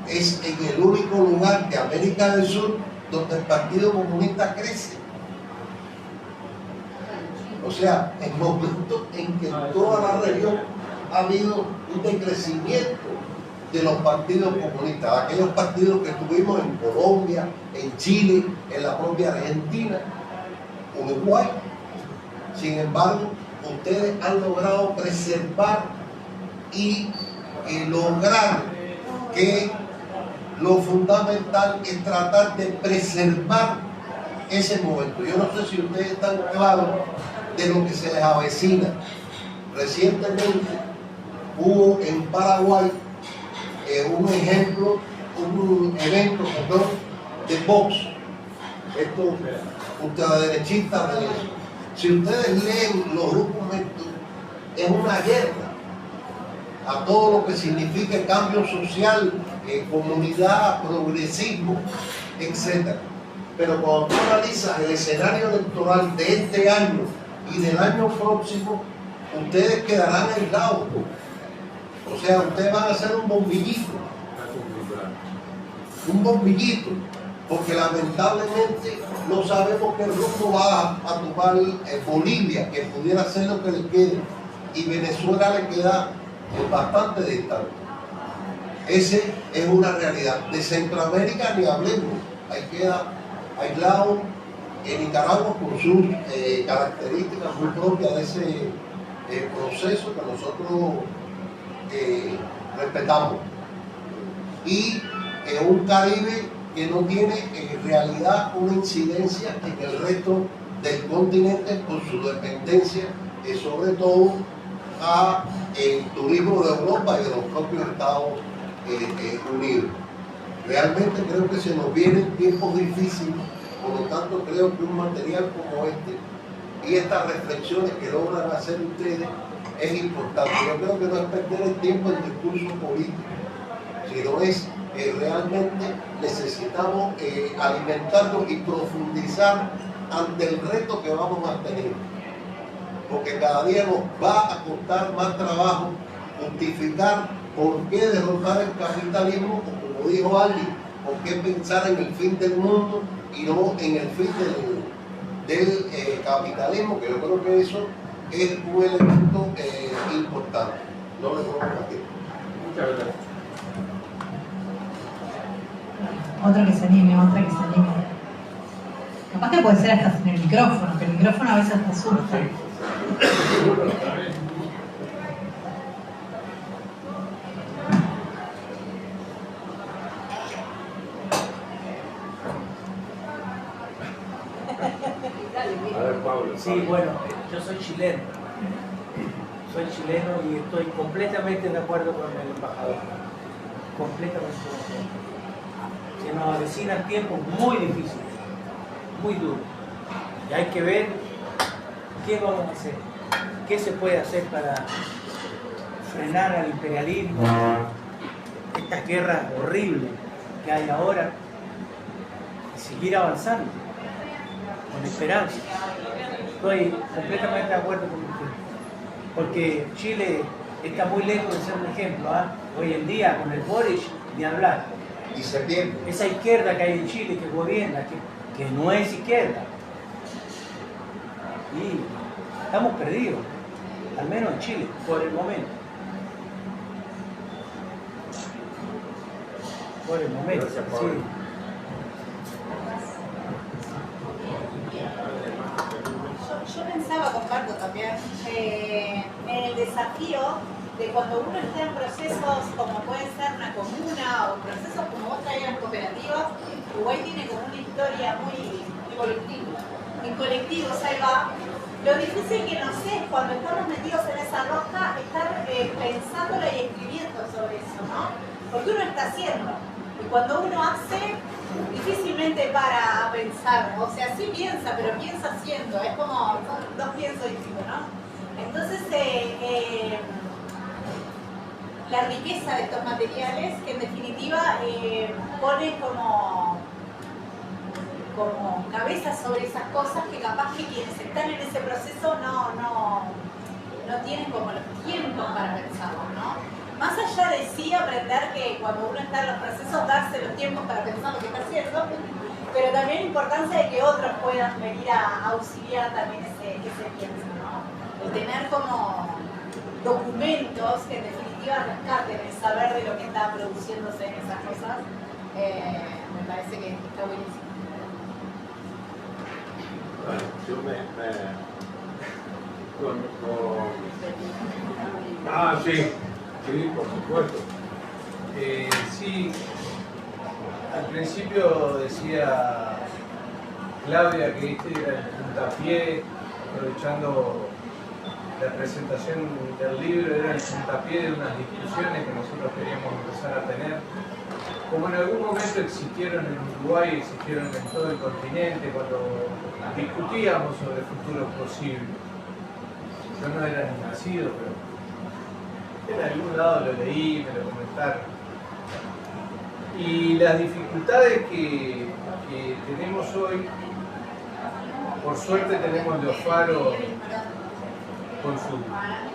Es en el único lugar de América del Sur donde el Partido Comunista crece. O sea, en momentos en que en toda la región ha habido un decrecimiento de los partidos comunistas, aquellos partidos que tuvimos en Colombia, en Chile, en la propia Argentina, Uruguay. Sin embargo, ustedes han logrado preservar y lograr que lo fundamental es tratar de preservar ese momento. Yo no sé si ustedes están claros de lo que se les avecina. Recientemente hubo en Paraguay un evento de Vox. Estos ultraderechistas de eso. Si ustedes leen los documentos, es una guerra a todo lo que significa cambio social, comunidad, progresismo, etc. Pero cuando tú analizas el escenario electoral de este año y del año próximo, ustedes quedarán aislados. O sea, ustedes van a ser un bombillito. Un bombillito. Porque lamentablemente no sabemos qué rumbo va a tomar Bolivia, que pudiera ser lo que le quede. Y Venezuela le queda bastante distante. Ese es una realidad. De Centroamérica ni hablemos. Ahí queda aislado en Nicaragua con sus características muy propias de ese proceso que nosotros respetamos. Y un Caribe que no tiene en realidad una incidencia en el resto del continente por su dependencia, sobre todo a el turismo de Europa y de los propios Estados Unidos. Realmente creo que se nos vienen tiempos difíciles, por lo tanto creo que un material como este y estas reflexiones que logran hacer ustedes es importante. Yo creo que no es perder el tiempo en discurso político, sino es realmente necesitamos alimentarnos y profundizar ante el reto que vamos a tener, porque cada día nos va a costar más trabajo justificar por qué derrotar el capitalismo, o como dijo alguien, por qué pensar en el fin del mundo y no en el fin del capitalismo, que yo creo que eso es un elemento importante. No le pongo aquí.
Muchas gracias.
Otra que se anime, otra que se anime. Capaz que puede ser hasta sin el micrófono, que el micrófono a veces te asusta.
Sí, bueno, yo soy chileno. Soy chileno y estoy completamente de acuerdo con el embajador. Completamente de acuerdo. Se nos avecinan tiempos muy difíciles, muy duros. Y hay que ver qué vamos a hacer, qué se puede hacer para frenar al imperialismo, estas guerras horribles que hay ahora, y seguir avanzando con esperanza. Estoy completamente de acuerdo con usted, porque Chile está muy lejos de ser un ejemplo. Hoy en día con el Boric ni hablar.
Y se pierde.
Esa izquierda que hay en Chile que gobierna, que no es izquierda. Y estamos perdidos, al menos en Chile, por el momento. Por el momento, sí.
Yo pensaba, comparto también, en el desafío de cuando uno está en procesos como puede ser una comuna o procesos como vos traías cooperativas. Uruguay tiene como una historia muy colectiva. En colectivos, ahí va. Lo difícil que nos es cuando estamos metidos en esa rosca estar pensándola y escribiendo sobre eso, ¿no? Porque uno está haciendo. Y cuando uno hace, difícilmente para a pensar. O sea, sí piensa, pero piensa haciendo. Es como dos piensos distintos, ¿no? Entonces, la riqueza de estos materiales, que en definitiva pone como cabeza sobre esas cosas que capaz que quienes están en ese proceso no tienen como los tiempos para pensarlo, ¿no? más allá de sí aprender que cuando uno está en los procesos, darse los tiempos para pensar lo que está haciendo, pero también la importancia de que otros puedan venir a auxiliar también ese pienso, ¿no? El tener como documentos que en definitiva rescaten el saber de lo que está produciéndose en esas cosas, me parece que está buenísimo.
Bueno, yo
sí, por supuesto. Sí, al principio decía Claudia que este era el puntapié, aprovechando la presentación del libro, era el puntapié de unas discusiones que nosotros queríamos empezar a tener. Como en algún momento existieron en Uruguay, existieron en todo el continente, cuando discutíamos sobre futuros posibles. Yo no era ni nacido, pero en algún lado lo leí, me lo comentaron. Y las dificultades que tenemos hoy, por suerte tenemos los faros con sus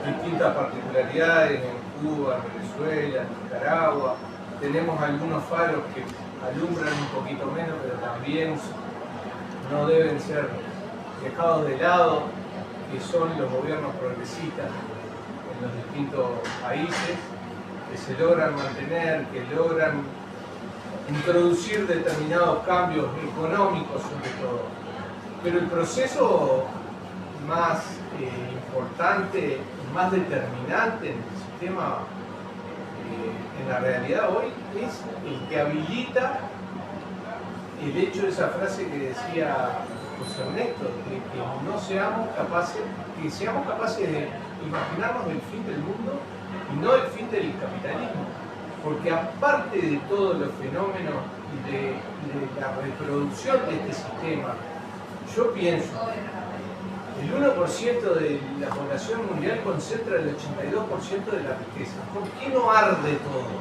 distintas particularidades en Cuba, en Venezuela, en Nicaragua. Tenemos algunos faros que alumbran un poquito menos, pero también no deben ser dejados de lado, que son los gobiernos progresistas en los distintos países, que se logran mantener, que logran introducir determinados cambios económicos sobre todo. Pero el proceso más importante, más determinante en el sistema, en la realidad hoy, es el que habilita el hecho de esa frase que decía José Ernesto, de que no seamos capaces, que seamos capaces de imaginarnos el fin del mundo y no el fin del capitalismo. Porque aparte de todos los fenómenos y de la reproducción de este sistema, yo pienso, el 1% de la población mundial concentra el 82% de la riqueza. ¿Por qué no arde todo?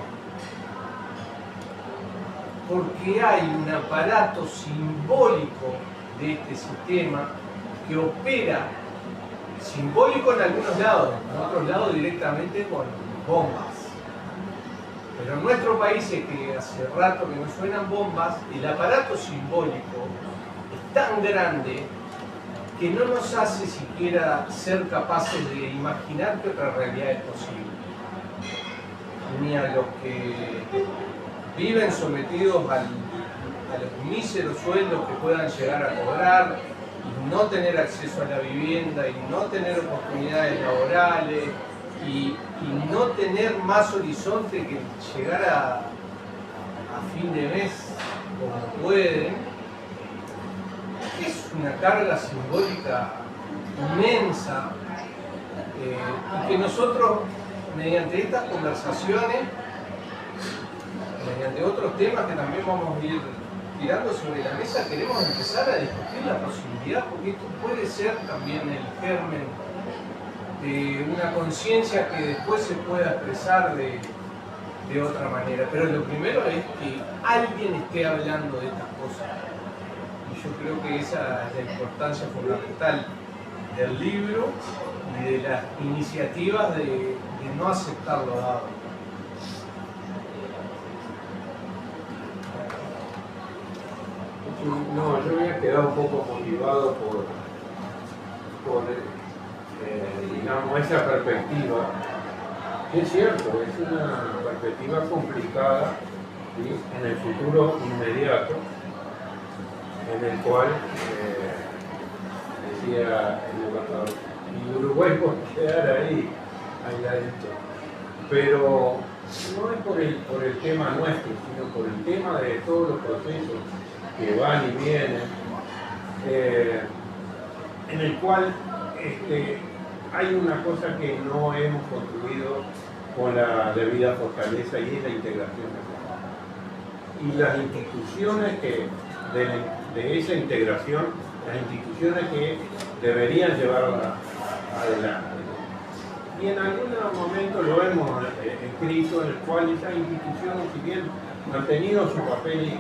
Porque hay un aparato simbólico de este sistema que opera, simbólico en algunos lados, en otros lados directamente con bombas. Pero en nuestros países, que hace rato que no suenan bombas, el aparato simbólico es tan grande que no nos hace siquiera ser capaces de imaginar que otra realidad es posible. Ni a los que viven sometidos a los míseros sueldos que puedan llegar a cobrar, y no tener acceso a la vivienda, y no tener oportunidades laborales, y no tener más horizonte que llegar a fin de mes como pueden. Es una carga simbólica inmensa, y que nosotros, mediante estas conversaciones, mediante otros temas que también vamos a ir tirando sobre la mesa, queremos empezar a discutir la posibilidad, porque esto puede ser también el germen de una conciencia que después se pueda expresar de otra manera. Pero lo primero es que alguien esté hablando de estas cosas. Y yo creo que esa es la importancia fundamental del libro y de las iniciativas de no aceptar lo dado.
No, yo había quedado un poco motivado por digamos, esa perspectiva, que es cierto, es una perspectiva complicada, ¿sí?, en el futuro inmediato, en el cual, decía el embajador, y Uruguay puede quedar ahí ladito. Pero no es por el tema nuestro, sino por el tema de todos los procesos que van y vienen, en el cual hay una cosa que no hemos construido con la debida fortaleza, y es la integración. Y las instituciones que de esa integración, las instituciones que deberían llevarla adelante. Y en algún momento lo hemos escrito, en el cual esas instituciones, si bien han tenido su papel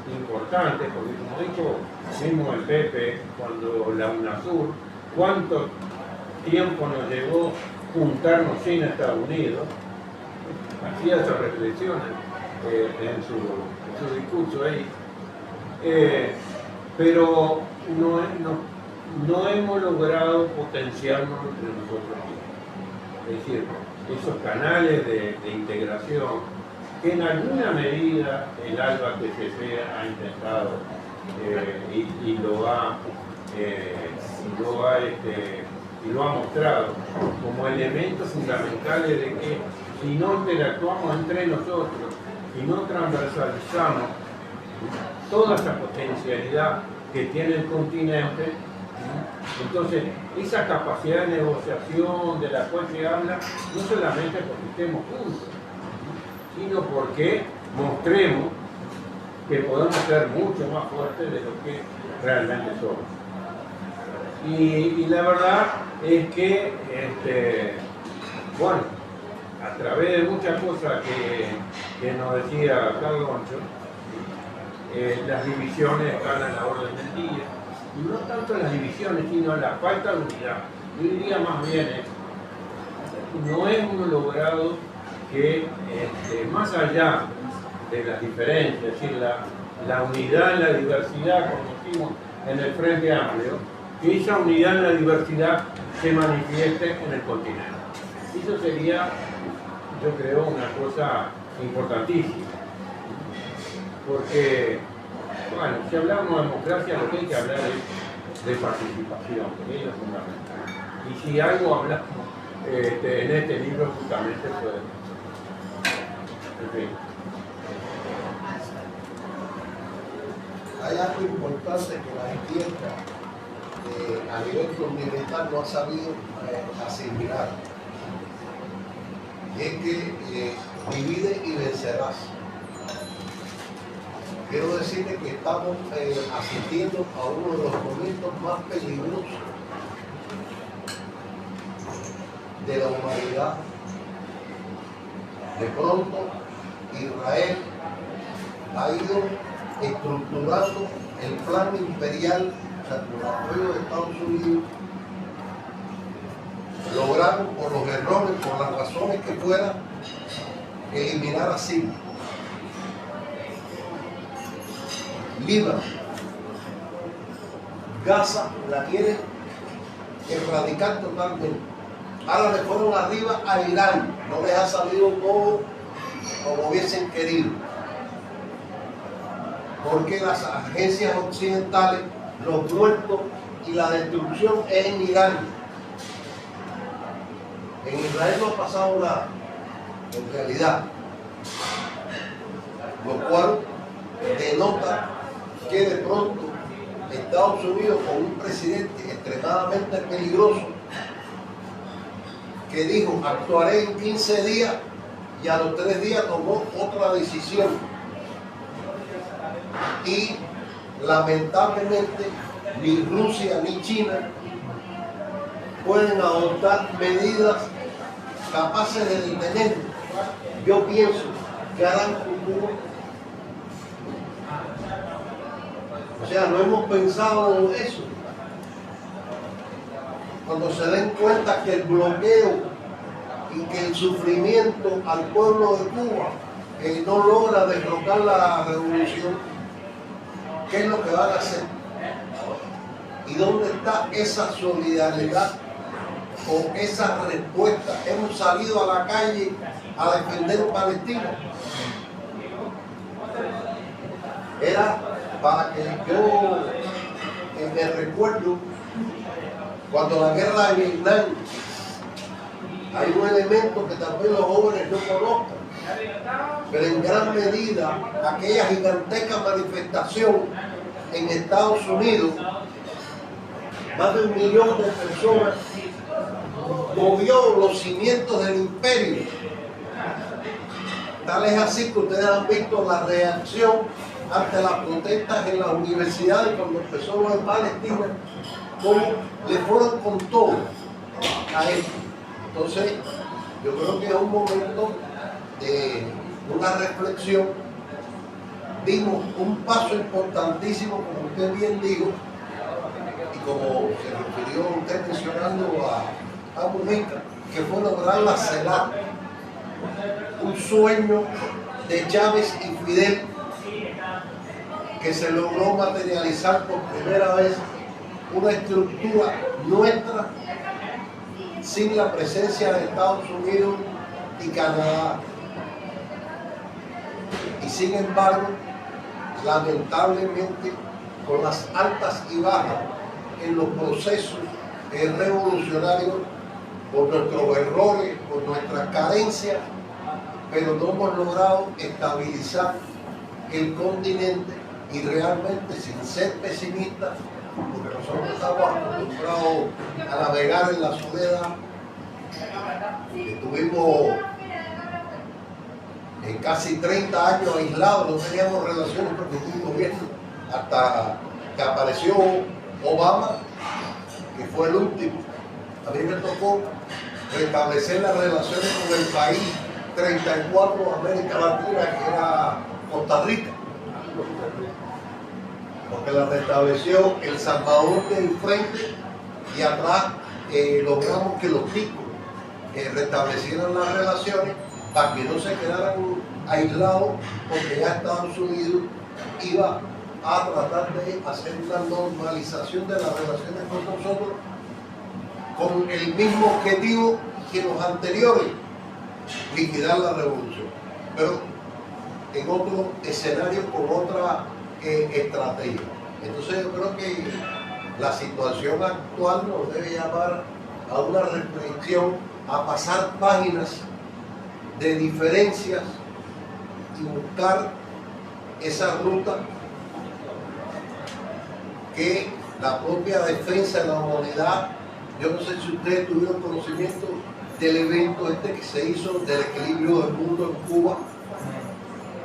importante, porque como dijo mismo el Pepe, cuando la UNASUR, cuánto tiempo nos llevó juntarnos sin Estados Unidos, hacía esas reflexiones en su discurso ahí. Pero no hemos logrado potenciarnos entre nosotros mismos. Es decir, esos canales de integración que en alguna medida el ALBA TCC ha intentado y lo ha mostrado como elementos fundamentales de que si no interactuamos entre nosotros y no transversalizamos toda esa potencialidad que tiene el continente, entonces esa capacidad de negociación de la cual se habla, no solamente porque estemos juntos, sino porque mostremos que podemos ser mucho más fuertes de lo que realmente somos. Y la verdad es que, bueno, a través de muchas cosas que nos decía Carlos Goncho, las divisiones están a la orden del día. Y no tanto las divisiones, sino la falta de unidad. Yo diría más bien, no hemos logrado que, más allá de las diferencias, es decir, la unidad en la diversidad, como decimos en el Frente Amplio, que esa unidad en la diversidad se manifieste en el continente. Eso sería, yo creo, una cosa importantísima. Porque, bueno, si hablamos de democracia, lo que hay que hablar es de participación, que es lo fundamental. Y si algo hablamos en este libro, justamente fue de eso. En fin.
Hay algo importante que la izquierda a nivel continental no ha sabido asimilar. Y es que divide y vencerás. Quiero decirle que estamos asistiendo a uno de los momentos más peligrosos de la humanidad. De pronto, Israel ha ido estructurando el plan imperial, o sea, con el apoyo de Estados Unidos, lograron por los errores, por las razones que fueran, eliminar a Siria. Líbano, Gaza la quiere erradicar totalmente. Ahora le fueron arriba a Irán, no les ha salido todo como hubiesen querido. Porque las agencias occidentales, los muertos y la destrucción es en Irán. En Israel no ha pasado nada, en realidad. Lo cual denota que de pronto Estados Unidos, con un presidente extremadamente peligroso, que dijo actuaré en 15 días y a los 3 días tomó otra decisión. Y lamentablemente ni Rusia ni China pueden adoptar medidas capaces de detener. Yo pienso que harán futuro. O sea, no hemos pensado en eso. Cuando se den cuenta que el bloqueo y que el sufrimiento al pueblo de Cuba no logra derrocar la revolución, ¿qué es lo que van a hacer? ¿Y dónde está esa solidaridad o esa respuesta? Hemos salido a la calle a defender Palestina. Era para que yo me recuerdo cuando la guerra de Vietnam, hay un elemento que tal vez los jóvenes no conozcan, pero en gran medida aquella gigantesca manifestación en Estados Unidos, más de 1 millón de personas, movió los cimientos del imperio. Tal es así que ustedes han visto la reacción ante las protestas en las universidades cuando empezó lo de Palestina, como le fueron con todo a esto. Entonces, yo creo que es un momento de una reflexión. Dimos un paso importantísimo, como usted bien dijo, y como se refirió usted mencionando a Mujica, que fue lograr la CELAC. un sueño de Chávez y Fidel que se logró materializar por primera vez una estructura nuestra sin la presencia de Estados Unidos y Canadá. Y sin embargo, lamentablemente, con las altas y bajas en los procesos revolucionarios, por nuestros errores, por nuestras carencias, pero no hemos logrado estabilizar el continente y realmente, sin ser pesimistas, porque nosotros estamos acostumbrados a navegar en la soledad, estuvimos en casi 30 años aislados, no teníamos relaciones con ningún gobierno, hasta que apareció Obama, que fue el último. A mí me tocó restablecer las relaciones con el país 34 de América Latina, que era Costa Rica, porque la restableció El Salvador del frente y atrás logramos que los ticos restablecieran las relaciones para que no se quedaran aislados, porque ya Estados Unidos iba a tratar de hacer una normalización de las relaciones con nosotros con el mismo objetivo que los anteriores, liquidar la revolución, pero en otro escenario, con otra estrategia. Entonces yo creo que la situación actual nos debe llamar a una reflexión, a pasar páginas de diferencias y buscar esa ruta que la propia defensa de la humanidad. Yo no sé si ustedes tuvieron conocimiento del evento que se hizo del equilibrio del mundo en Cuba.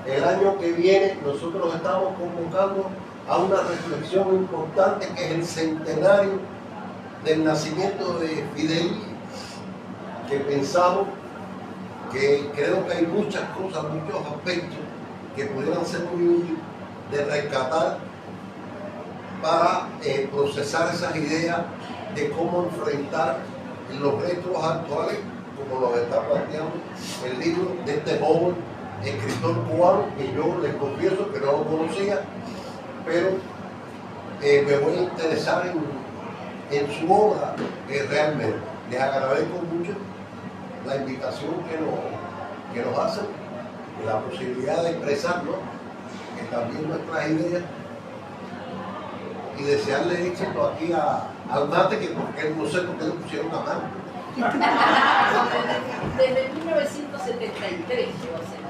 El año que viene nosotros estamos convocando a una reflexión importante, que es el centenario del nacimiento de Fidel, que pensamos que creo que hay muchas cosas, muchos aspectos que pudieran ser muy útiles de rescatar para procesar esas ideas de cómo enfrentar los retos actuales, como lo está planteando el libro de este joven escritor cubano, que yo les confieso que no lo conocía, pero me voy a interesar en su obra realmente. Les agradezco mucho la invitación que nos hacen, la posibilidad de expresarnos, que también nuestras ideas, y desearle éxito aquí al mate, que porque no sé por qué le pusieron la mano.
Desde 1973 yo sé.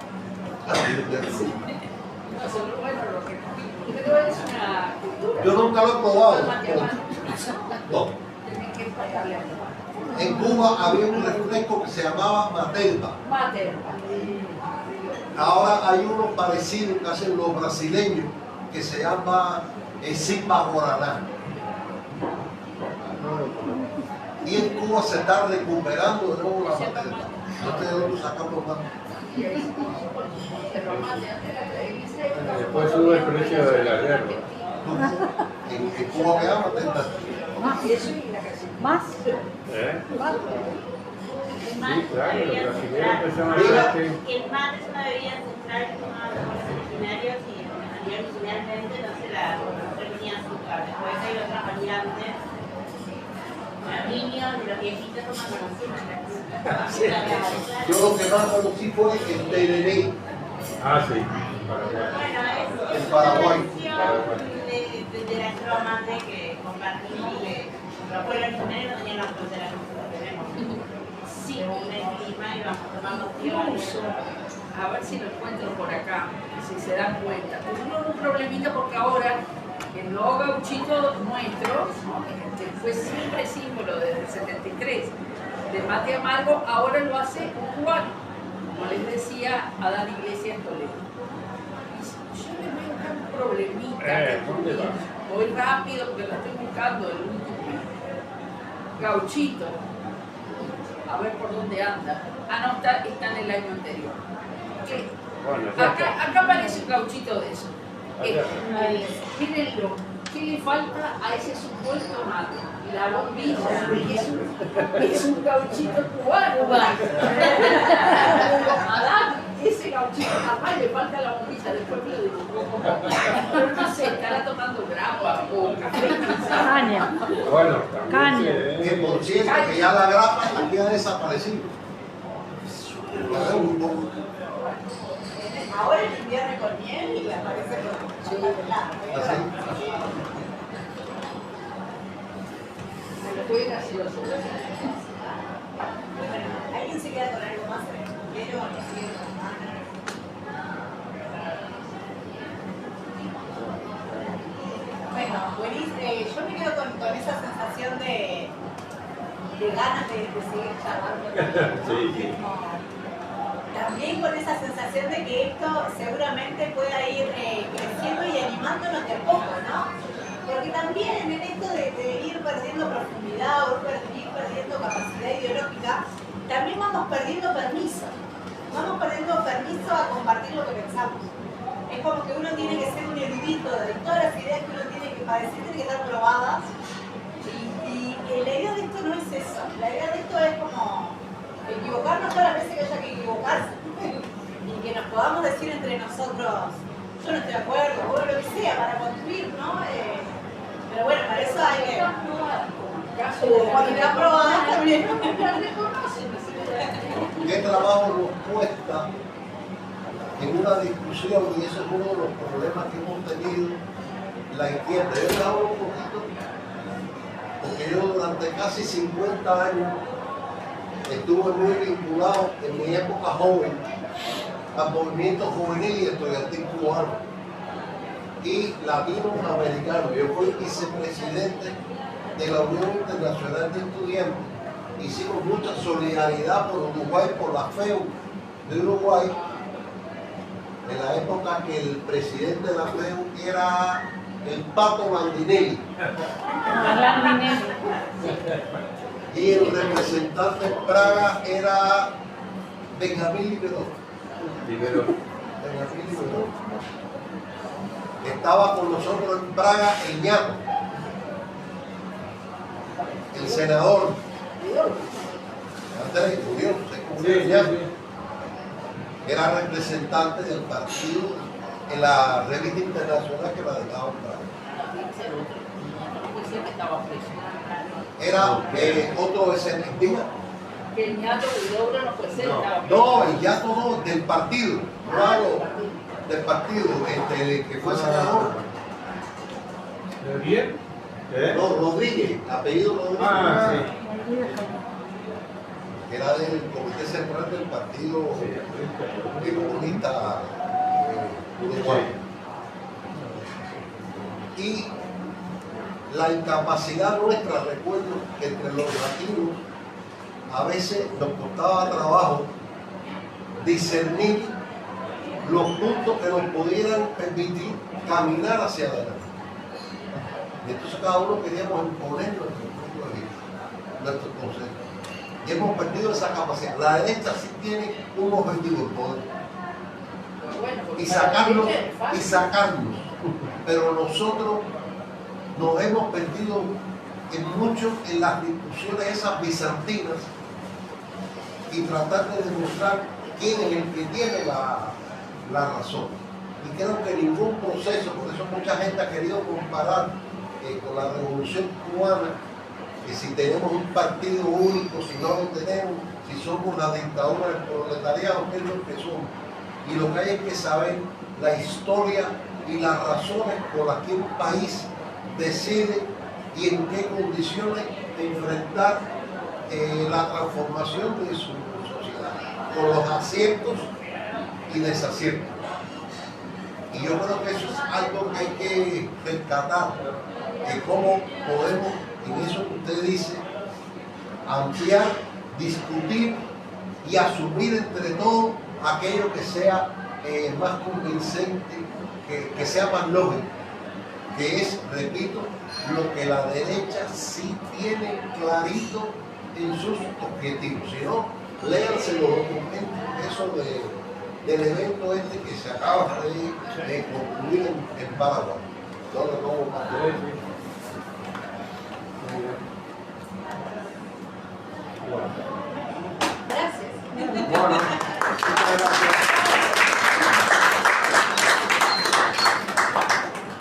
Pero es una cultura.
Yo nunca lo he probado. No. En Cuba había un refresco que se llamaba Materba. Ahora hay uno parecido que hacen los brasileños, que se llama Zipa Guaraná. Y en Cuba se está recuperando de nuevo la Materba. No sé de dónde sacamos más.
Después hubo el precio de la guerra.
En Cuba queda Materba.
¿Más?
Sí, claro, los brasileños empezaron a decir que...
El mate es una bebida ancestral que uno de los originarios y originalmente no tenía azúcar. Después hay otras variantes. Los niños y los viejitos toman azúcar.
Yo lo que más conocí fue el tereré.
Ah, sí.
Bueno,
en Paraguay.
De la cromante que compartimos, que los pueblos originarios no tenían la frontera que tenemos. Sí, un clima y vamos tomando tío.
A ver si lo encuentro por acá, si se dan cuenta. Tuvimos un problemita porque ahora el nuevo gauchito nuestro, que fue siempre símbolo desde el 73 de mate amargo, ahora lo hace un cubano, como les decía Adán Iglesias Toledo. Yo le veo acá un problemita que voy rápido porque lo estoy buscando el último gauchito, a ver por dónde anda. Ah, no, está en el año anterior. Bueno, acá aparece un gauchito de eso. Mírenlo, ¿qué le falta a ese supuesto mate? La bombilla, es un gauchito cubano, Adán, ese gauchito jamás le falta la bombilla, después me lo digo. Pero no sé, estará tomando grapa o café.
Caña.
Bueno,
Caña.
que por cierto, que ya la grapa había desaparecido.
Ahora el invierno con miel y aparece con
Así.
Fue gracioso.
¿Alguien se queda con algo más en el puntero o no sigue con más? Bueno, buenísimo. Yo me quedo con esa sensación de ganas de seguir charlando.
Sí.
También con esa sensación de que esto seguramente pueda ir creciendo y animándonos de a poco, ¿no? Porque también en esto de ir perdiendo profundidad o ir perdiendo capacidad ideológica, también vamos perdiendo permiso. Vamos perdiendo permiso a compartir lo que pensamos. Es como que uno tiene que ser un erudito de todas las ideas que uno tiene que padecer, tienen que estar probadas. Y la idea de esto no es eso. La idea de esto es como equivocarnos todas las veces que haya que equivocarse y que nos podamos decir entre nosotros, yo no estoy de acuerdo, o lo que sea, para construir, ¿no? Pero bueno, para eso hay que... Cuando está aprobada también.
¿Qué trabajo nos cuesta en una discusión? Y eso es uno de los problemas que hemos tenido la izquierda. Yo le hablo un poquito, porque yo durante casi 50 años estuve muy vinculado en mi época joven al movimiento juvenil y estudiantil cubano y latinoamericano. Yo fui vicepresidente de la Unión Internacional de Estudiantes. Hicimos mucha solidaridad por Uruguay, por la FEU de Uruguay, en la época que el presidente de la FEU era el Pato Landinelli. Y el representante en Praga era Benjamín Liberó. Benjamín Liberó. Estaba con nosotros en Praga el ñato, el senador. Andrés murió, se cubrió el ñato. Era representante del partido en la revista internacional que la dejaba en Praga. Era otro escenista.
Que el ñato Huidobro no puede ser, estaba
No, el ñato no, del partido. Claro, del partido, el que fue senador.
¿De bien?
No, Rodríguez, apellido Rodríguez.
Ah, sí.
Era del comité central del partido comunista uruguayo. Y la incapacidad nuestra, recuerdo que entre los latinos a veces nos costaba trabajo discernir los puntos que nos pudieran permitir caminar hacia adelante. Y entonces cada uno queríamos imponer nuestro punto de vista, nuestros conceptos. Y hemos perdido esa capacidad. La derecha sí tiene un objetivo, el poder. Y sacarnos. Pero nosotros nos hemos perdido en mucho en las discusiones esas bizantinas y tratar de demostrar quién es el que tiene la razón. Y creo que ningún proceso, por eso mucha gente ha querido comparar con la Revolución Cubana, que si tenemos un partido único, si no lo tenemos, si somos la dictadura del proletariado, ¿qué es lo que somos? Y lo que hay es que saber la historia y las razones por las que un país decide y en qué condiciones enfrentar la transformación de su sociedad, con los aciertos y desaciertos. Y yo creo que eso es algo que hay que rescatar, cómo podemos, en eso que usted dice, ampliar, discutir y asumir entre todos aquello que sea más convincente, que sea más lógico, que es, repito, lo que la derecha sí tiene clarito en sus objetivos. Si no, léanse los documentos, eso del evento este que se acaba de concluir en Paraguay. No lo tomo más.
Gracias.
Bueno.